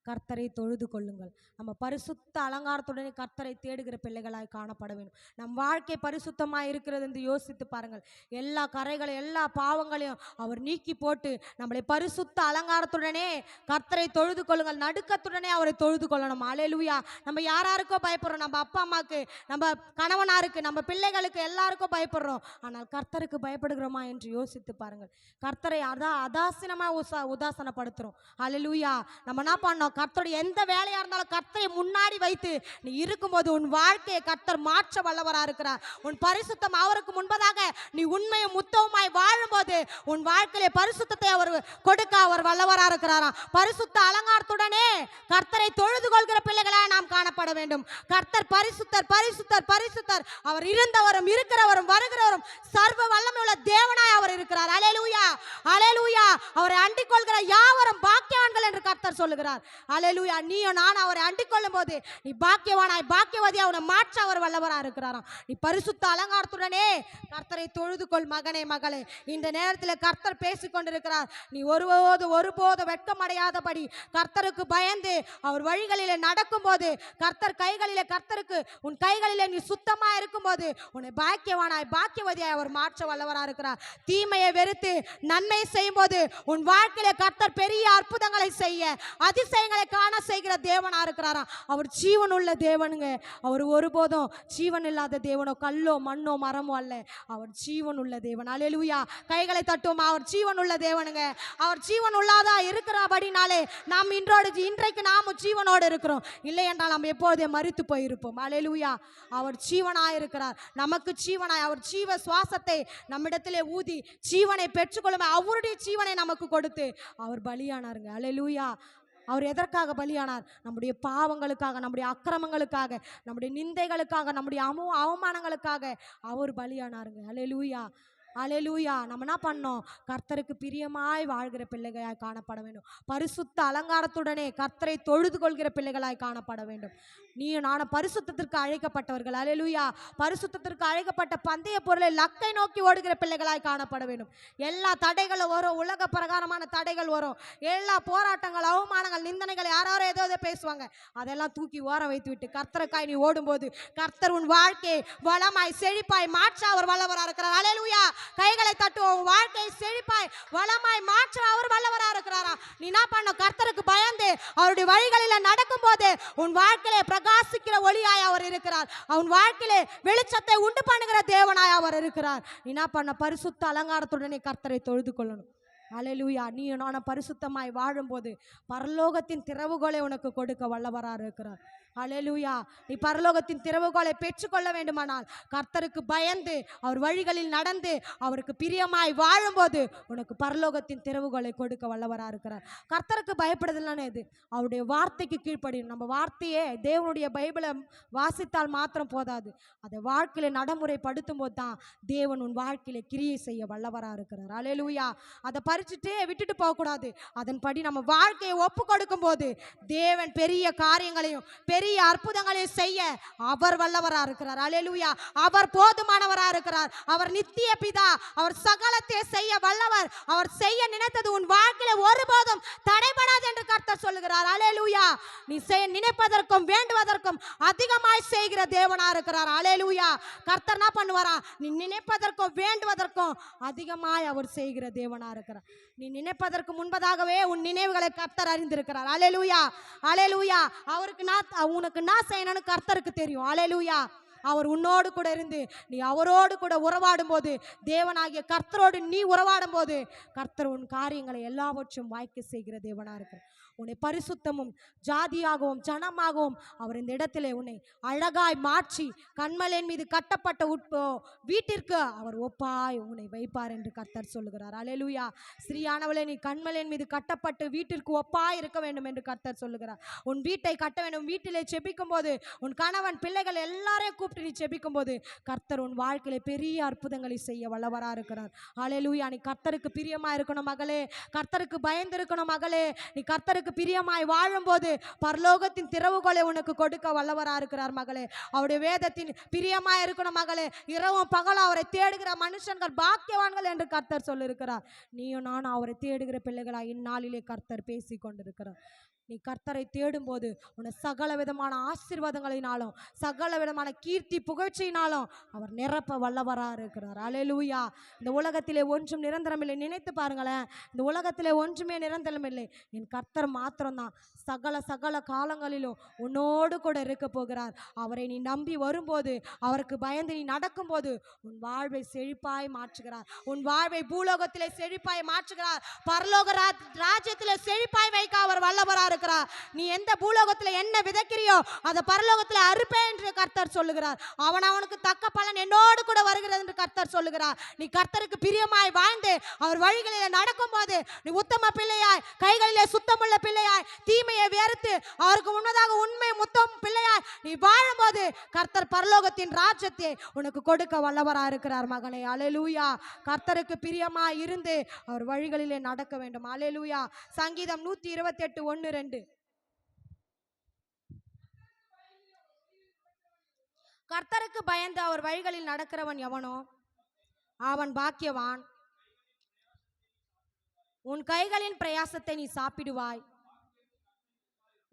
கர்த்தரை தொழுது கொள்ளுங்கள். நம்ம பரிசுத்த அலங்காரத்துடனே கர்த்தரை தேடுகிற பிள்ளைகளாய் காணப்பட வேண்டும். நம் வாழ்க்கை பரிசுத்தமாக இருக்கிறது என்று யோசித்து பாருங்கள். எல்லா கரைகளையும் எல்லா பாவங்களையும் அவர் நீக்கி போட்டு நம்மளை பரிசுத்த அலங்காரத்துடனே கர்த்தரை தொழுது கொள்ளுங்கள். நடுக்கத்துடனே அவரை தொழுது கொள்ளணும். அல்லேலூயா. நம்ம யாராருக்கோ பயப்படுறோம். நம்ம அப்பா அம்மாவுக்கு, நம்ம கணவனாருக்கு, நம்ம பிள்ளைகளுக்கு எல்லாருக்கும் பயப்படுறோம். ஆனால் கர்த்தருக்கு பயப்படுகிறோமா என்று யோசித்து பாருங்கள். கர்த்தரை அதாசீனமாக உதாசனப்படுத்துகிறோம். அல்லேலூயா. நம்ம என்ன பண்ணோம்? கர்த்தருடைய எந்த வேலையா இருந்தாலும் கர்த்தரை முன்னாடி வைத்து நீ இருக்கும்போது உன் வாழ்க்கையை கர்த்தர் மாற்ற வல்லவரா இருக்கிறார். உன் பரிசுத்தம் அவருக்கு முன்பதாக நீ உண்மையும் முத்தவுமாய் வாழும்போது உன் வாழ்க்கையிலே பரிசுத்தத்தை அவர் கொடுக்க அவர் வல்லவரா இருக்கிறாராம். பரிசுத்த அலங்காரத்துடனே கர்த்தரை தொழுது கொள்கிற பிள்ளைகளாய் நாம் காணப்பட வேண்டும். கர்த்தர் பரிசுத்தர் பரிசுத்தர் பரிசுத்தர். அவர் இருந்தவரும் இருக்கிறவரும் வருகிறவரும் சர்வ வல்லமையுள்ள தேவனாய் அவர் இருக்கிறார். அல்லேலூயா அல்லேலூயா. அவரை அண்டிக் கொள்கிற யாவரும் பாக்கியவான்கள் என்று கர்த்தர் சொல்லுகிறார். அல்லேலூயா. நீயும் நான் அவரை அண்டிக் கொள்ளும் போது நீ பாக்கியவானாய் பாக்கியவதியாய் அவனை மாற்ற அவர் வல்லவரா இருக்கிறாராம். நீ பரிசுத்த அலங்காரத்துடனே கர்த்தரை தொழுது கொள் மகனே மகளே. இந்த நேரத்தில் கர்த்தர் பேசிக் கொண்டிருக்கிறார். நீ ஒருபோது வெட்கமடையாதபடி கர்த்தருக்கு பயந்து அவர் வழிகளிலே நடக்கும் போது கர்த்தருக்கு உன் கைகளிலே நீ சுத்தமா இருக்கும் போது உன்னை பாக்கியவானாய் பாக்கியவதியாய் அவர் மாற்ற வல்லவரா இருக்கிறார். தீமையை வெறுத்து நன்மை செய்யும் போது உன் வாழ்க்கையில கர்த்தர் பெரிய அற்புதங்களை செய்ய அதிசயங்களை காண செய்கிற தேவனா இருக்கிறாராம். அவர் ஜீவன் உள்ள தேவனுங்க. அவர் ஒருபோதும் ஜீவன் இல்லாத தேவனோ கல்லோ மண்ணோ மரமோ அல்ல. அவர் ஜீவன் உள்ள தேவன். அல்லேலூயா. கைகளை தட்டுவோம். அவர் ஜீவன் உள்ள தேவனுங்க. அவர் ஜீவன் உள்ளதா இருக்கிறபடினாலே நாம் இன்றைக்கு நாமும் ஜீவனோடு இருக்கிறோம். இல்லை என்றால் நாம் எப்பொழுதே மரித்து போயிருப்போம். அல்லேலூயா. அவர் ஜீவனாய் இருக்கிறார். நமக்கு ஜீவனாய் அவர் ஜீவ சுவாசத்தை நம்மிடத்திலே ஊதி ஜீவனை பெற்றுக்கொள்ளும் அவருடைய ஜீவனை நமக்கு கொடுத்து அவர் பலியானாருங்க. அல்லேலூயா. அவர் எதற்காக பலியானார்? நம்முடைய பாவங்களுக்காக, நம்முடைய அக்கிரமங்களுக்காக, நம்முடைய நிந்தைகளுக்காக, நம்முடைய அவமானங்களுக்காக அவர் பலியானாருங்க. அல்லேலூயா அல்லேலூயா. நம்ம என்ன பண்ணோம்? கர்த்தருக்கு பிரியமாய் வாழ்கிற பிள்ளைகளாய் காணப்பட வேண்டும். பரிசுத்த அலங்காரத்துடனே கர்த்தரை தொழுது கொள்கிற பிள்ளைகளாய் காணப்பட வேண்டும். நீயும் நானும் பரிசுத்தத்திற்கு அழைக்கப்பட்டவர்கள். அல்லேலூயா. பரிசுத்தத்திற்கு அழைக்கப்பட்ட பந்தய பொருளை லக்கை நோக்கி ஓடுகிற பிள்ளைகளாய் காணப்பட வேண்டும். எல்லா தடைகளும் வரும். உலக பிரகாரமான தடைகள் வரும். எல்லா போராட்டங்கள் அவமானங்கள் நிந்தனைகள் யாரோ ஏதோ பேசுவாங்க. அதெல்லாம் தூக்கி ஓர வைத்து விட்டு கர்த்தருக்காய் நீ ஓடும்போது கர்த்தர் உன் வாழ்க்கையை வளமாய் செழிப்பாய் மாற்ற அவர் வல்லவராக இருக்கிறார். அல்லேலூயா. கைகளை தட்டுவோம். வாழ்க்கையை செழிப்பாய் வளமாய் மாற்ற அவர் வல்லவராக இருக்கிறாரா? நீ என்ன பண்ண? கர்த்தருக்கு பயந்து அவருடைய வழிகளில் நடக்கும் போது உன் வாழ்க்கையிலே பிரகாசிக்கிற ஒளியாய் அவர் இருக்கிறார். அவன் வாழ்க்கையிலே வெளிச்சத்தை உண்டு பண்ணுகிற தேவனாய் அவர் இருக்கிறார். நீ என்ன பண்ண? பரிசுத்த அலங்காரத்துடனே கர்த்தரை தொழுது கொள்ளணும். அல்லேலூயா. நீ நான் பரிசுத்தமாய் வாழும்போது பரலோகத்தின் திறவுகோலை உனக்கு கொடுக்க வல்லவராக இருக்கிறார். அல்லேலூயா. நீ பரலோகத்தின் திறவுகோலை பெற்றுக்கொள்ள வேண்டுமானால் கர்த்தருக்கு பயந்து அவர் வழிகளில் நடந்து அவருக்கு பிரியமாய் வாழும்போது உனக்கு பரலோகத்தின் திறவுகோலை கொடுக்க வல்லவராக இருக்கிறார். கர்த்தருக்கு பயப்படுதல்னா இது அவருடைய வார்த்தைக்கு கீழ்ப்படியும். நம்ம வார்த்தையே தேவனுடைய பைபிளை வாசித்தால் மாத்திரம் போதாது, அதை வாழ்க்கையில நடைமுறைப்படுத்தும் போது தான் தேவன் உன் வாழ்க்கையில கிரியை செய்ய வல்லவராக இருக்கிறார். அல்லேலூயா. அதை பறிச்சுட்டு விட்டுட்டு போகக்கூடாது. அதன்படி நம்ம வாழ்க்கையை ஒப்பு கொடுக்கும் போது தேவன் பெரிய காரியங்களையும் பெரிய அற்புதங்களையும் செய்ய அவர் வல்லவரா இருக்கிறார். அல்லேலூயா. அவர் போதுமானவரா இருக்கிறார். அவர் நித்திய பிதா. அவர் சகலத்தை செய்ய வல்லவர். அவர் செய்ய நினைத்தது உன் வாழ்க்கையில ஒருபோதும் தடைபடாது என்று கர்த்தர் சொல்லுகிறார். அல்லேலூயா. நீ நினைப்பதற்கும் வேண்டுவதற்கும் அதிகமாய் செய்கிற தேவனா இருக்கிறார். அல்லேலூயா. கர்த்தர் என்ன பண்ணுவாரா? நீ நினைப்பதற்கும் வேண்டுவதற்கும் அதிகமாய் அவர் செய்கிற தேவனா இருக்கிறார். நீ நினைப்பதற்கு முன்பதாகவே உன் நினைவுகளை கர்த்தர் அறிந்திருக்கிறார். அல்லேலூயா அல்லேலூயா. உனக்கு நான் செய்யணும்னு கர்த்தருக்கு தெரியும். அல்லேலூயா. அவர் உன்னோடு கூட இருந்து நீ அவரோடு கூட உறவாடும் போது தேவனாகிய கர்த்தரோடு நீ உறவாடும் போது கர்த்தர் உன் காரியங்களை எல்லாவற்றும் வாய்க்க செய்கிற தேவனா இருக்கிறார். உன்னை பரிசுத்தமும் ஜாதியாகவும் ஜனமாகவும் அவர் இந்த இடத்திலே உன்னை அழகாய் மாற்றி கண்மலையின் மீது கட்டப்பட்ட வீட்டிற்கு அவர் ஒப்பாய் உன்னை வைப்பார் என்று கர்த்தர் சொல்லுகிறார். அல்லேலூயா. ஸ்ரீயானவளே, நீ கண்மலையின் மீது கட்டப்பட்டு வீட்டிற்கு ஒப்பாய் இருக்க வேண்டும் என்று கர்த்தர் சொல்லுகிறார். உன் வீட்டை கட்ட வேண்டும். வீட்டிலே செபிக்கும் போது உன் கணவன் பிள்ளைகள் எல்லாரையும் கூப்பிட்டு நீ செபிக்கும் போது கர்த்தர் உன் வாழ்க்கையில பெரிய அற்புதங்களை செய்ய வல்லவரா இருக்கிறார். அல்லேலூயா. நீ கர்த்தருக்கு பிரியமா இருக்கணும் மகளே. கர்த்தருக்கு பயந்து இருக்கணும் மகளே. நீ கர்த்தருக்கு பிரியமாய் வாழும்போது பரலோகத்தின் திறவுகோலை உனக்கு கொடுக்க வல்லவரா இருக்கிறார் மகளே. அவருடைய வேதத்தின் பிரியமாய் இருக்கணும் மகளே. இரவும் பகலும் அவரை தேடுகிற மனுஷர்கள் பாக்கியவான்கள் என்று கர்த்தர் சொல்லியிருக்கிறார். நீயும் நானும் அவரை தேடுகிற பிள்ளைகளா இந்நாளிலே கர்த்தர் பேசி கொண்டிருக்கிறார். நீ கர்த்தரை தேடும்போது உன்னை சகல விதமான ஆசீர்வாதங்களினாலும் சகல விதமான கீர்த்தி புகழ்ச்சியினாலும் அவர் நிரப்ப வல்லவராக இருக்கிறார். அல்லேலூயா. இந்த உலகத்திலே ஒன்றும் நிரந்தரமில்லை. நினைத்து பாருங்களேன், இந்த உலகத்திலே ஒன்றுமே நிரந்தரமில்லை. என் கர்த்தர் மாத்திரம்தான் சகல காலங்களிலும் உன்னோடு கூட இருக்க போகிறார். அவரை நீ நம்பி வரும்போது, அவருக்கு பயந்து நீ நடக்கும்போது உன் வாழ்வை செழிப்பாய் மாற்றுகிறார். உன் வாழ்வை பூலோகத்திலே செழிப்பாய் மாற்றுகிறார். பரலோக ராஜ்யத்திலே செழிப்பாய் வைக்க அவர் வல்லவராக இருக்கிறார். நீ எந்த பூலோகத்துல என்ன விதைக்கிறியோ அதை பரலோகத்துல அறுப்பேன் என்று கர்த்தர் சொல்லுகிறார். அவனுக்கு தக்க பலன் என்னோடு கூட வருகிறது என்று கர்த்தர் சொல்லுகிறார். நீ கர்த்தருக்கு பிரியமாய் வாழ்ந்து அவர் வழிகளிலே நடக்கும் போது நீ உத்தம பிள்ளையாய், கைகளிலே சுத்தமுள்ள பிள்ளையாய், தீமையை வெறுத்து அவருக்கு முன்னதாக உண்மை முத்தம் பிள்ளையாய் நீ வாழும்போது கர்த்தர் பரலோகத்தின் ராஜ்யத்தை உனக்கு கொடுக்க வல்லவராக இருக்கிறார் மகனே. அல்லேலூயா. கர்த்தருக்கு பிரியமாய் இருந்து அவர் வழிகளிலே நடக்க வேண்டும். அல்லேலூயா. சங்கீதம் 128:1-2. கர்த்தருக்கு பயந்து அவர் வழிகளில் நடக்கிறவன் எவனோ அவன் பாக்கியவான். உன் கைகளின் பிரயாசத்தை நீ சாப்பிடுவாய்,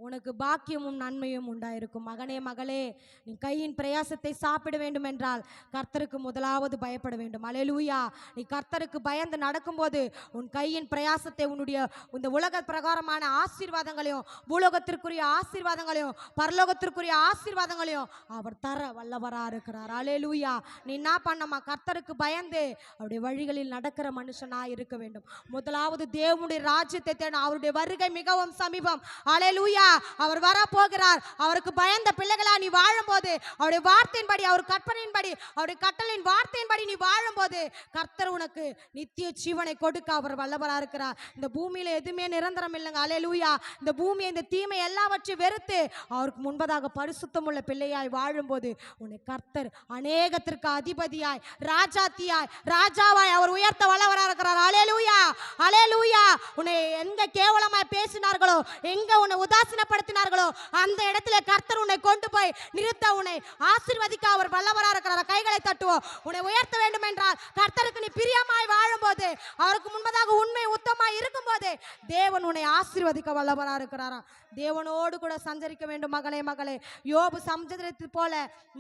உனக்கு பாக்கியமும் நன்மையும் உண்டாயிருக்கும். மகனே மகளே, நீ கையின் பிரயாசத்தை சாப்பிட வேண்டும் என்றால் கர்த்தருக்கு முதலாவது பயப்பட வேண்டும். அல்லேலூயா. நீ கர்த்தருக்கு பயந்து நடக்கும்போது உன் கையின் பிரயாசத்தை உன்னுடைய இந்த உலக பிரகாரமான ஆசீர்வாதங்களையும் பூலோகத்திற்குரிய ஆசீர்வாதங்களையும் பரலோகத்திற்குரிய ஆசீர்வாதங்களையும் அவர் தர வல்லவராக இருக்கிறார். அல்லேலூயா. நீ என்ன பண்ணமா? கர்த்தருக்கு பயந்து அவருடைய வழிகளில் நடக்கிற மனுஷனா இருக்க வேண்டும். முதலாவது தேவனுடைய ராஜ்யத்தை தேட அவருடைய வருகை மிகவும் சமீபம். அல்லேலூயா. அவர் வர போகிறார். அவருக்கு பயந்த பிள்ளைகளா நீ வாழும்போது, அவருடைய வார்த்தையின்படி, அவர் கற்பனையின்படி, அவருடைய கட்டளையின் வார்த்தையின்படி நீ வாழும்போது கர்த்தர் உனக்கு நித்திய ஜீவனை கொடுக்க அவர் வல்லவராக இருக்கிறார். இந்த பூமியில எதுவுமே நிரந்தரம் இல்லைங்க. அல்லேலூயா. இந்த பூமியை, இந்த தீமை எல்லாவற்றையும் வெறுத்து அவருக்கு முன்பதாக பரிசுத்தமுள்ள பிள்ளையாய் வாழும்போது உன்னை கர்த்தர் அநேகத்திற்கு அதிபதியாய், ராஜாத்தியாய், ராஜாவாய் அவர் உயர்த்த வல்லவராக இருக்கிறார். அல்லேலூயா. அல்லேலூயா. உன்னை எங்க கேவலமாய் பேசினார்களோ, எங்க உன்னை உதாசீனப்படுத்தினார்களோ அந்த இடத்துல கர்த்தர் உன்னை கொண்டு போய் நிறுத்த, உன்னை ஆசீர்வதிக்க அவர் வல்லவராக இருக்கிறார். கைகளை தட்டுவோம். உன்னை உயர்த்த வேண்டும் என்றால் கர்த்தருக்கு நீ பிரியமாய் வாழும்போது, அவருக்கு முன்பதாக உண்மை உத்தமாய் இருக்கும்போது தேவன் உன்னை ஆசீர்வதிக்க வல்லவராக இருக்கிறாரா. தேவனோடு கூட சஞ்சரிக்க வேண்டும் மகனே மகளே. யோபு சஞ்சரித்து போல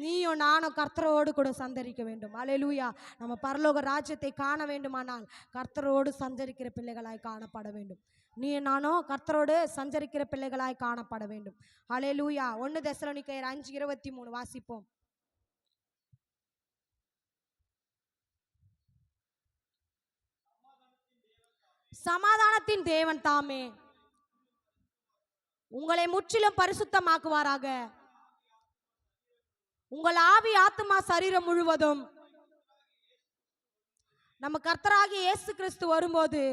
நீயும் நானும் கர்த்தரோடு கூட சஞ்சரிக்க வேண்டும். அல்லேலூயா. நம்ம பரலோக ராஜ்யத்தை காண வேண்டுமானால் கர்த்தரோடு சஞ்சரிக்கிற பிள்ளைகளாய் காணப்பட வேண்டும். நீ நானும் கர்த்தரோடு சஞ்சரிக்கிற பிள்ளைகளாய் காணப்பட வேண்டும். அல்லேலூயா. 1 தெசலோனிக்கேயர் 5:23 வாசிப்போம். சமாதானத்தின் தேவன் தாமே உங்களை முற்றிலும் பரிசுத்தமாக்குவாராக. உங்கள் ஆவி ஆத்துமா சரீரம் முழுவதும் நம்ம கர்த்தராகிய இயேசு கிறிஸ்து வரும்போது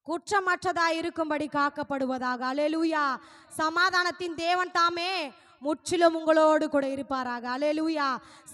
குற்றமற்றதாய் இருக்கும்படி காக்கப்படுவதாக. அல்லேலூயா. சமாதானத்தின் தேவன் தாமே முற்றிலும் உங்களோடு கூட இருப்பாராக. அல்லேலூயா.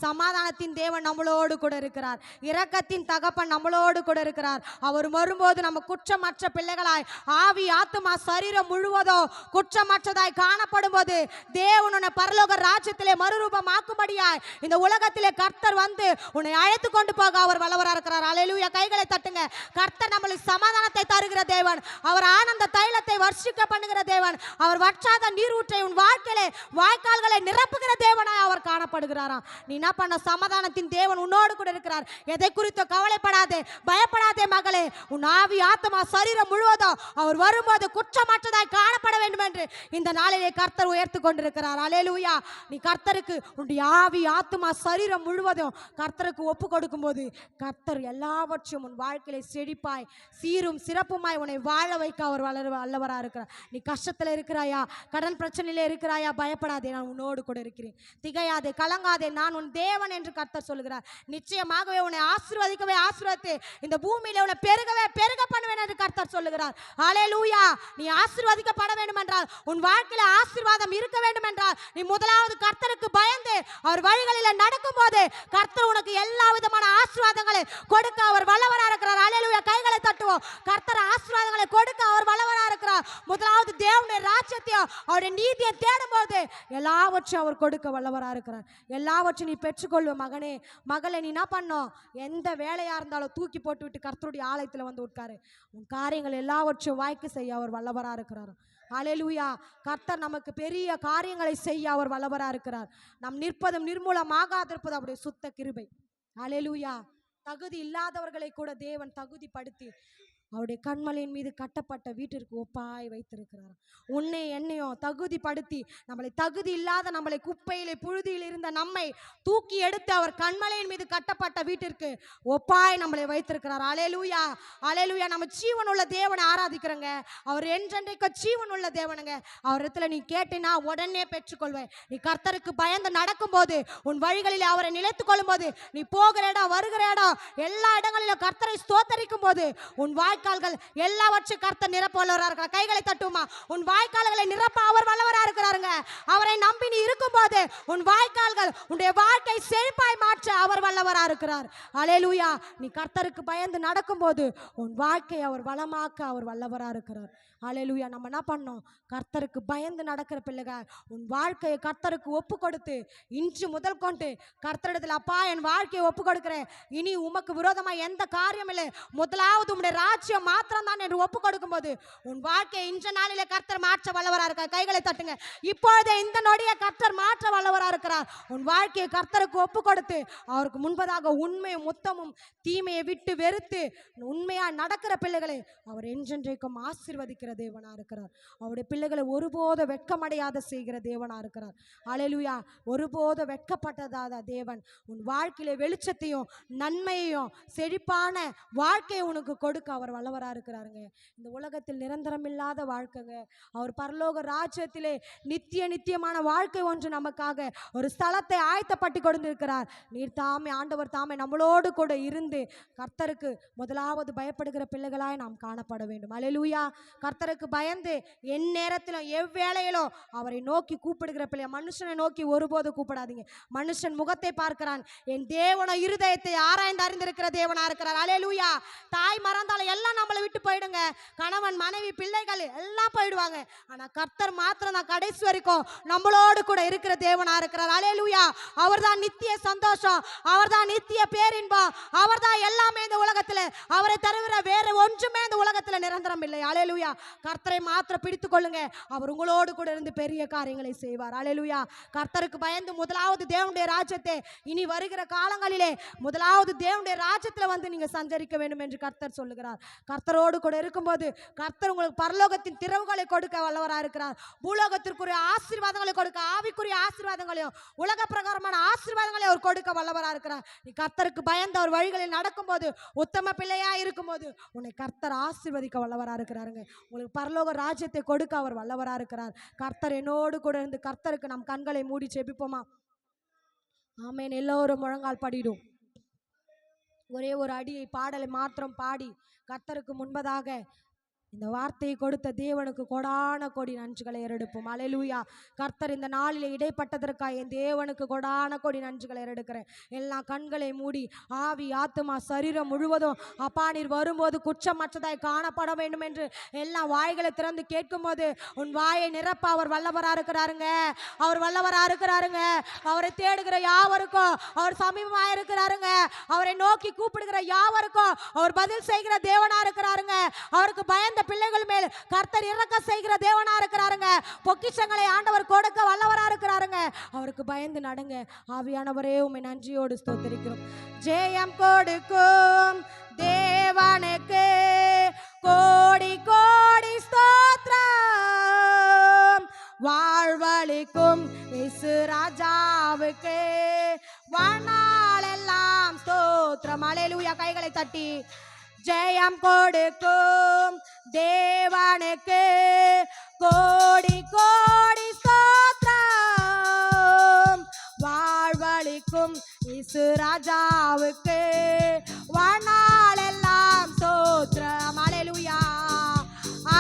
சமாதானத்தின் தேவன் நம்மளோடு கூட இருக்கிறார். இரக்கத்தின் தகப்பன் நம்மளோடு கூட இருக்கிறார். அவர் வரும்போது நம்ம குற்றமற்ற பிள்ளைகளாய், ஆவி ஆத்துமா சரீரம் முழுவதோ குற்றமற்றதாய் காணப்படும் போது தேவனுடைய பரலோக ராஜ்யத்திலே மறுரூபமாக்கும்படியாய் இந்த உலகத்திலே கர்த்தர் வந்து உன்னை அழைத்து கொண்டு போக அவர் வல்லவராக இருக்கிறார். அல்லேலூயா. கைகளை தட்டுங்க. கர்த்தர் நம்மளுக்கு சமாதானத்தை தருகிற தேவன். அவர் ஆனந்த தைலத்தை வர்ஷிக்க பண்ணுகிற தேவன். அவர் வற்றாத நீரூற்றை உன் வாழ்க்கையிலே வாய்க்கால்களை நிரப்புகிற தேவனாய் அவர் காணப்படுகிறாராம். நீ என்ன பண்ண? சமாதானத்தின் தேவன் உன்னோடு கூட இருக்கிறார். எதை குறித்து கவலைப்படாதே, பயப்படாதே மகளே. உன் ஆவி ஆத்துமா சரீரம் முழுவதும் அவர் வரும்போது குற்றமற்றதாய் காணப்பட வேண்டும் என்று இந்த நாளிலே கர்த்தர் உயர்த்து கொண்டிருக்கிறார். அல்லேலூயா. நீ கர்த்தருக்கு உன்னுடைய ஆவி ஆத்துமா சரீரம் முழுவதும் கர்த்தருக்கு ஒப்பு கொடுக்கும் போது கர்த்தர் எல்லாவற்றையும் உன் வாழ்க்கையில செழிப்பாய் சீரும் சிறப்புமாய் உன்னை வாழ வைக்க அவர் வல்லவராக இருக்கிறார். நீ கஷ்டத்தில் இருக்கிறாயா, கடன் பிரச்சனையில இருக்கிறாயா, பயப்படாதே, நான் உன்னோடு கூட இருக்கிறேன். திகையாதே, கலங்காதே, நான் உன் தேவன் என்று கர்த்தர் சொல்லுகிறார். நிச்சயமாகவே உன்னை ஆசீர்வதிக்கவே ஆசீர்வதித்து இந்த பூமியில உன்னை பெருகவே பெருக பண்ணுவேன் என்று கர்த்தர் சொல்லுகிறார். அல்லேலூயா. நீ ஆசீர்வதிக்கப்பட வேண்டும் என்றால், உன் வாழ்க்கையில ஆசீர்வாதம் இருக்க வேண்டும் என்றால், நீ முதலாவது கர்த்தருக்கு பயந்து அவர் வழிகளில நடக்கும் போது கர்த்தர் உனக்கு எல்லா விதமான ஆசீர்வாதங்களை கொடுக்க அவர் வல்லவராக இருக்கிறார். அல்லேலூயா. கைகளை தட்டுவோம். கர்த்தர் ஆசீர்வாதங்களை கொடுக்க அவர் வல்லவராக இருக்கிறார். முதலாவது தேவனுடைய ராஜ்யத்தையும் அவருடைய நீதியை தேடும்போது எல்லாவற்றையும் அவர் கொடுக்க வல்லவராக இருக்கிறார். எல்லாவற்றையும் நீ பெற்றுக்கொள்வ மகனே மகளே. நீ என்ன பண்ணோம்? எந்த வேலையா இருந்தாலும் தூக்கி போட்டு விட்டு கர்த்தருடைய ஆலயத்தில் வந்து உட்காரு. உன் காரியங்கள் எல்லாவற்றையும் வாய்க்கு செய்ய அவர் வல்லவராக இருக்கிறார். அல்லேலூயா. கர்த்தர் நமக்கு பெரிய காரியங்களை செய்ய அவர் வல்லவராக இருக்கிறார். நம் நிற்பதும் நிர்மூலமாகாதிருப்பது அவருடைய சுத்த கிருபை. அல்லேலூயா. தகுதி இல்லாதவர்களை கூட தேவன் தகுதிப்படுத்தி அவருடைய கண்மலையின் மீது கட்டப்பட்ட வீட்டிற்கு ஒப்பாய் வைத்திருக்கிறார். உன்னை என்னையும் தகுதிப்படுத்தி தகுதி இல்லாத நம்மளை குப்பையிலே புழுதியில் இருந்த நம்மை தூக்கி எடுத்து அவர் கண்மலையின் மீது கட்டப்பட்ட வீட்டிற்கு ஒப்பாய் நம்மளை வைத்திருக்கிறார். அல்லேலூயா, அல்லேலூயா. நம்ம ஜீவனுள்ள தேவனை ஆராதிக்கிறோங்க. அவர் என்றென்றைக்கு ஜீவனுள்ள தேவனுங்க. அவரிடத்துல நீ கேட்டினா உடனே பெற்றுக்கொள்வேன். நீ கர்த்தருக்கு பயந்து நடக்கும் போது, உன் வழிகளில் அவரை நிலைத்துக் கொள்ளும் போது, நீ போகிற இடம் வருகிற இடம் எல்லா இடங்களிலும் கர்த்தரை ஸ்தோத்தரிக்கும் போது உன் வாய்க்கால்கள் எல்லாவற்றையும் கர்த்தர் நிரப்ப வல்லவராக இருக்கிறார். கைகளை தட்டுமா. உன் வாய்க்கால்களை நிரப்ப அவர் வல்லவராக இருக்கிறாருங்க. அவரை நம்பி நீ இருக்கும் போது உன் வாய்க்கால்கள் உன்னுடைய வாழ்க்கை செழிப்பாய் மாற்ற அவர் வல்லவராக இருக்கிறார். அல்லேலூயா. நீ கர்த்தருக்கு பயந்து நடக்கும் போது உன் வாழ்க்கை அவர் வளமாக்க அவர் வல்லவராக இருக்கிறார். அல்லேலூயா. நம்ம என்ன பண்ணோம்? கர்த்தருக்கு பயந்து நடக்கிற பிள்ளைகள் உன் வாழ்க்கையை கர்த்தருக்கு ஒப்பு கொடுத்து இன்று முதல் கொண்டு கர்த்தரிடத்தில் அப்பா என் வாழ்க்கையை ஒப்பு கொடுக்கிறேன், இனி உமக்கு விரோதமாக எந்த காரியம் இல்லை, முதலாவது உம்முடைய ராஜ்யம் மாத்திரம் தான் என்று ஒப்பு கொடுக்கும் போது உன் வாழ்க்கையை இன்ற நாளிலே கர்த்தர் மாற்ற வல்லவராக இருக்கிறார். கைகளை தட்டுங்க. இப்பொழுதே இந்த நொடியை கர்த்தர் மாற்ற வல்லவராக இருக்கிறார். உன் வாழ்க்கையை கர்த்தருக்கு ஒப்பு கொடுத்து அவருக்கு முன்பதாக உண்மையும் முத்தமும் தீமையை விட்டு வெறுத்து உண்மையா நடக்கிற பிள்ளைகளை அவர் என்றென்றைக்கும் ஆசீர்வதிக்கிற தேவனா இருக்கிறார். அவருடைய பிள்ளைகளை ஒருபோது வெட்கமடையாத செய்கிற தேவனா இருக்கிறார். அல்லேலூயா. ஒருபோது வெட்கப்பட்டதாத தேவன் உன் வாழ்க்கையில வெளிச்சத்தையும் நன்மையையும் செழிப்பான வாழ்க்கையை உனக்கு கொடுக்க அவர் வல்லவராக இருக்கிறாருங்க. இந்த உலகத்தில் நிரந்தரம் இல்லாத வாழ்க்கைங்க. அவர் பரலோக ராஜ்யத்திலே நித்தியமான வாழ்க்கை ஒன்று நமக்காக ஒரு ஸ்தலத்தை ஆயத்தப்பட்டு கொடுத்திருக்கிறார். நீர் தாமே ஆண்டவர் தாமே நம்மளோடு கூட இருந்து கர்த்தருக்கு முதலாவது பயப்படுகிற பிள்ளைகளாய் நாம் காணப்பட வேண்டும். அல்லேலூயா. கர்த்தருக்கு பயந்து என் நேரத்திலும் எவ்வேளையிலும் அவரை நோக்கி கூப்பிடுகிற பிள்ளை. மனுஷனை நோக்கி ஒருபோது கூப்பிடாதீங்க. மனுஷன் முகத்தை பார்க்கிறான், என் தேவனோ இருதயத்தை ஆராய்ந்து அறிந்திருக்கிற தேவனா இருக்கிறார். அல்லேலூயா. தாய் மறந்தாலும் எல்லாம் நம்மளை விட்டு போயிடுங்க. கணவன் மனைவி பிள்ளைகள் எல்லாம் போயிடுவாங்க. ஆனா கர்த்தர் மாத்திரம் தான் கடைசி வரைக்கும் நம்மளோடு கூட இருக்கிற தேவனா இருக்கிறார். அல்லேலூயா. அவர்தான் நித்திய சந்தோஷம், அவர்தான் நித்திய பேரின்பம், அவர்தான் எல்லாமே இந்த உலகத்துல. அவரை தவிர வேற ஒன்றுமே இந்த உலகத்துல நிரந்தரம் இல்லை. அல்லேலூயா. கர்த்தரை மாத்திரம் பிடித்துக் கொள்ளுங்க. அவர் உங்களோடு கூட இருந்து பெரிய காரியங்களை செய்வார். அல்லேலூயா. கர்த்தருக்கு பயந்து முதலாவது தேவனுடைய ராஜ்யத்தை இனி வருகிற காலங்களிலே முதலாவது தேவனுடைய ராஜ்யத்துல வந்து நீங்க சஞ்சரிக்க வேண்டும் என்று கர்த்தர் சொல்லுகிறார். கர்த்தரோடு கூட இருக்கும்போது கர்த்தர் உங்களுக்கு பரலோகத்தின் திறவுகளை கொடுக்க வல்லவராக இருக்கிறார். பூலோகத்திற்குரிய ஆசீர்வாதங்களை கொடுக்க, ஆவிக்குரிய ஆசீர்வாதங்களையும் உலக பிரகாரமான ஆசீர்வாதங்களை அவர் கொடுக்க வல்லவராக இருக்கிறார். நீ கர்த்தருக்கு பயந்து அவர் வழிகளில் நடக்கும்போது, உத்தம பிள்ளையா இருக்கும்போது உன்னை கர்த்தர் ஆசீர்வதிக்க வல்லவராக இருக்கிறாருங்க. உங்களுக்கு பரலோக ராஜ்யத்தை கொடுக்க அவர் வல்லவராக இருக்கிறார். கர்த்தர் என்னோடு கூட இருந்து கர்த்தருக்கு நம் கண்களை மூடி ஜெபிப்போமா? ஆமென். எல்லோரும் முழங்கால் படிடும். ஒரே ஒரு அடியை பாடலை மாத்திரம் பாடி கர்த்தருக்கு முன்பதாக இந்த வார்த்தையை கொடுத்த தேவனுக்கு கொடான கோடி நன்றிகளை ஏறெடுப்போம். அல்லேலூயா. கர்த்தர் இந்த நாளிலே இடைப்பட்டதற்காக என் தேவனுக்கு கொடான கோடி நன்றிகளை ஏறெடுக்கிறேன். எல்லா கண்களை மூடி ஆவி ஆத்துமா சரீரம் முழுவதும் அப்பா நீர் வரும்போது குற்றமற்றதாய் காணப்பட வேண்டும் என்று எல்லா வாய்களை திறந்து கேட்கும்போது உன் வாயை நிரப்ப அவர் வல்லவராக இருக்கிறாருங்க. அவர் வல்லவராக இருக்கிறாருங்க. அவரை தேடுகிற யாவருக்கும் அவர் சமீபமாக இருக்கிறாருங்க. அவரை நோக்கி கூப்பிடுகிற யாவருக்கும் அவர் பதில் செய்கிற தேவனா இருக்கிறாருங்க. அவருக்கு பயந்த பிள்ளைகள் மேல் கர்த்தர் இரக்க செய்கிற தேவனா இருக்கிறாருங்க. பொக்கிஷங்களை ஆண்டவர் கொடுக்க வல்லவரா இருக்கிறாருங்க. அவருக்கு பயந்து நடங்க. ஆவியானவரே உம்மை நன்றியோடு ஸ்தோத்திரிக்கிறோம். ஜெயம் கொடுக்கும் தேவனுக்கு கோடி கோடி ஸ்தோத்திரம். வாழ்வளிக்கும் இயேசு ராஜாவுக்கு வாழ்நாளெல்லாம் ஸ்தோத்திரம். அல்லேலூயா. கைகளை தட்டி ஜெயம் கொடுக்கும் தேவனுக்கு கோடி கோடி ஸ்தோத்திரம். வாழ்வளிக்கும் இயேசு ராஜாவுக்கு வாழ்நாளெல்லாம் ஸ்தோத்திரம். அல்லேலூயா.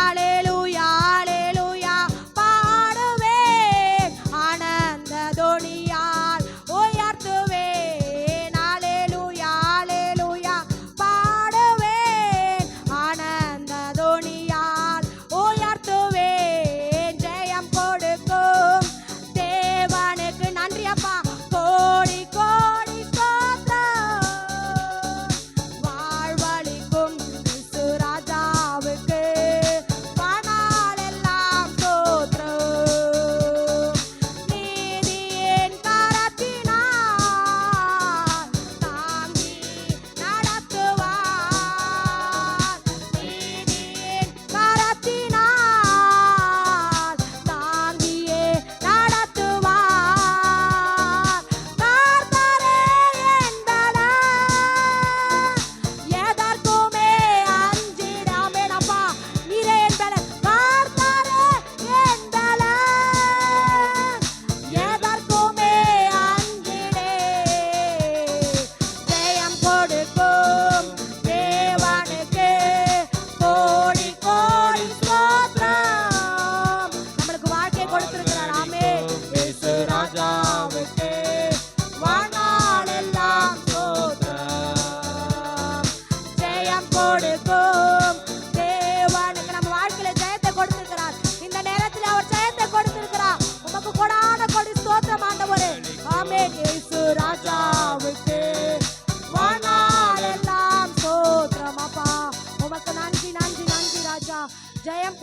அல்லேலூயா. அல்லேலூயா. பாடுவேன் ஆனந்த தொனியால் உயர்த்துவேன். அல்லேலூயா. அல்லேலூயா. பாடுவேன் ஆனந்த தொனியால் உயர்த்துவேன். ஜெயம் கொடுக்கும் தேவனுக்கு நன்றி அப்பா. கோடி கோடி ஸ்தோத்திரம். வாழ்வளிக்கும் இயேசு ராஜாவுக்கு வாழ்நாளெல்லாம்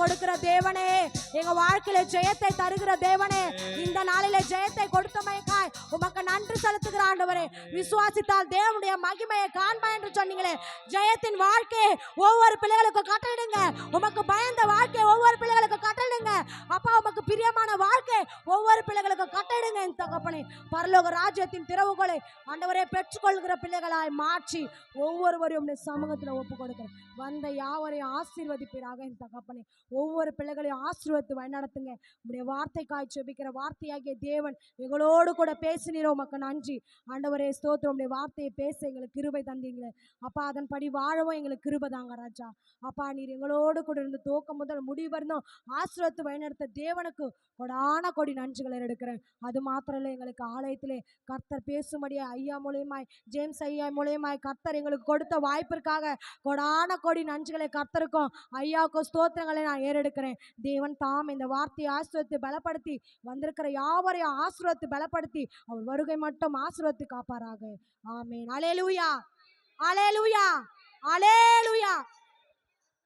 கொடுக்கிற தேவனே, எங்க வாழ்க்கையில ஜெயத்தை தருகிற தேவனே, இந்த நாளிலே ஜெயத்தை கொடுத்தமைக்காய் உமக்கு நன்றி செலுத்துகிற ஆண்டவரே. விசுவாசித்தால் தேவனுடைய மகிமையை காண்பா என்று சொன்னீங்களே, ஜெயத்தின் வாழ்க்கையை ஒவ்வொரு பிள்ளைகளுக்கும் கட்டளிடுங்க. உமக்கு பயந்த வாழ்க்கை ஒவ்வொரு பிள்ளைகளுக்கும் கட்டளிடுங்க அப்பா. உமக்கு பிரியமான வாழ்க்கை ஒவ்வொரு பிள்ளைகளுக்கும் கட்டளிடுங்க என் தகப்பனே. பரலோக ராஜ்யத்தின் திறவுகளை ஆண்டவரே பெற்றுக்கொள்கிற பிள்ளைகளாய் மாற்றி ஒவ்வொருவரையும் உம்முடைய சமூகத்தில் ஒப்பு கொடுக்கிறேன். வந்த யாவரையும் ஆசீர்வதிப்பீராக என் தகப்பனே. ஒவ்வொரு பிள்ளைகளையும் ஆசீர்வதித்து வழிநடத்துங்க. உம்முடைய வார்த்தைக்காய் ஜெபிக்கிற வார்த்தையாகிய தேவன் எங்களோடு கூட பேசினீரோ உமக்கு நன்றி ஆண்டவரே. ஸ்தோத்திரம். உம்முடைய வார்த்தையை பேச எங்களுக்கு கிருபை தந்தீங்களே அப்பா. அதன்படி வாழவும் எங்களுக்கு கிருபை தாங்க ராஜா. அப்பா நீர் எங்களோடு கூட இருந்து துவக்கம் முதல் முடிவு வரணும் ஆசீர்வதித்து வழிநடத்த தேவனுக்கு கொடான கொடி நன்றிகளை எடுக்கிறேன். அது மாத்திரம் இல்லை, எங்களுக்கு ஆலயத்திலே கர்த்தர் பேசும்படியா ஐயா மூலியமாய் ஜேம்ஸ் ஐயா மூலியமாய் கர்த்தர் எங்களுக்கு கொடுத்த வாய்ப்பிற்காக கொடான கொடி நன்றிகளை கர்த்தருக்கும் ஐயாவுக்கும் ஸ்தோத்திரங்களை நான் ஏறெடுக்கிறேன். தேவன் தாம் இந்த வார்த்தையை ஆசீர்வதித்து பலப்படுத்தி வந்திருக்கிற யாவரையும் ஆசீர்வதித்து பலப்படுத்தி அவர் வருகை மட்டும் ஆசீர்வதித்து காப்பாராக. ஆமென். அல்லேலூயா, அல்லேலூயா, அல்லேலூயா.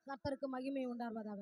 கர்த்தருக்கு மகிமை உண்டாவதாக.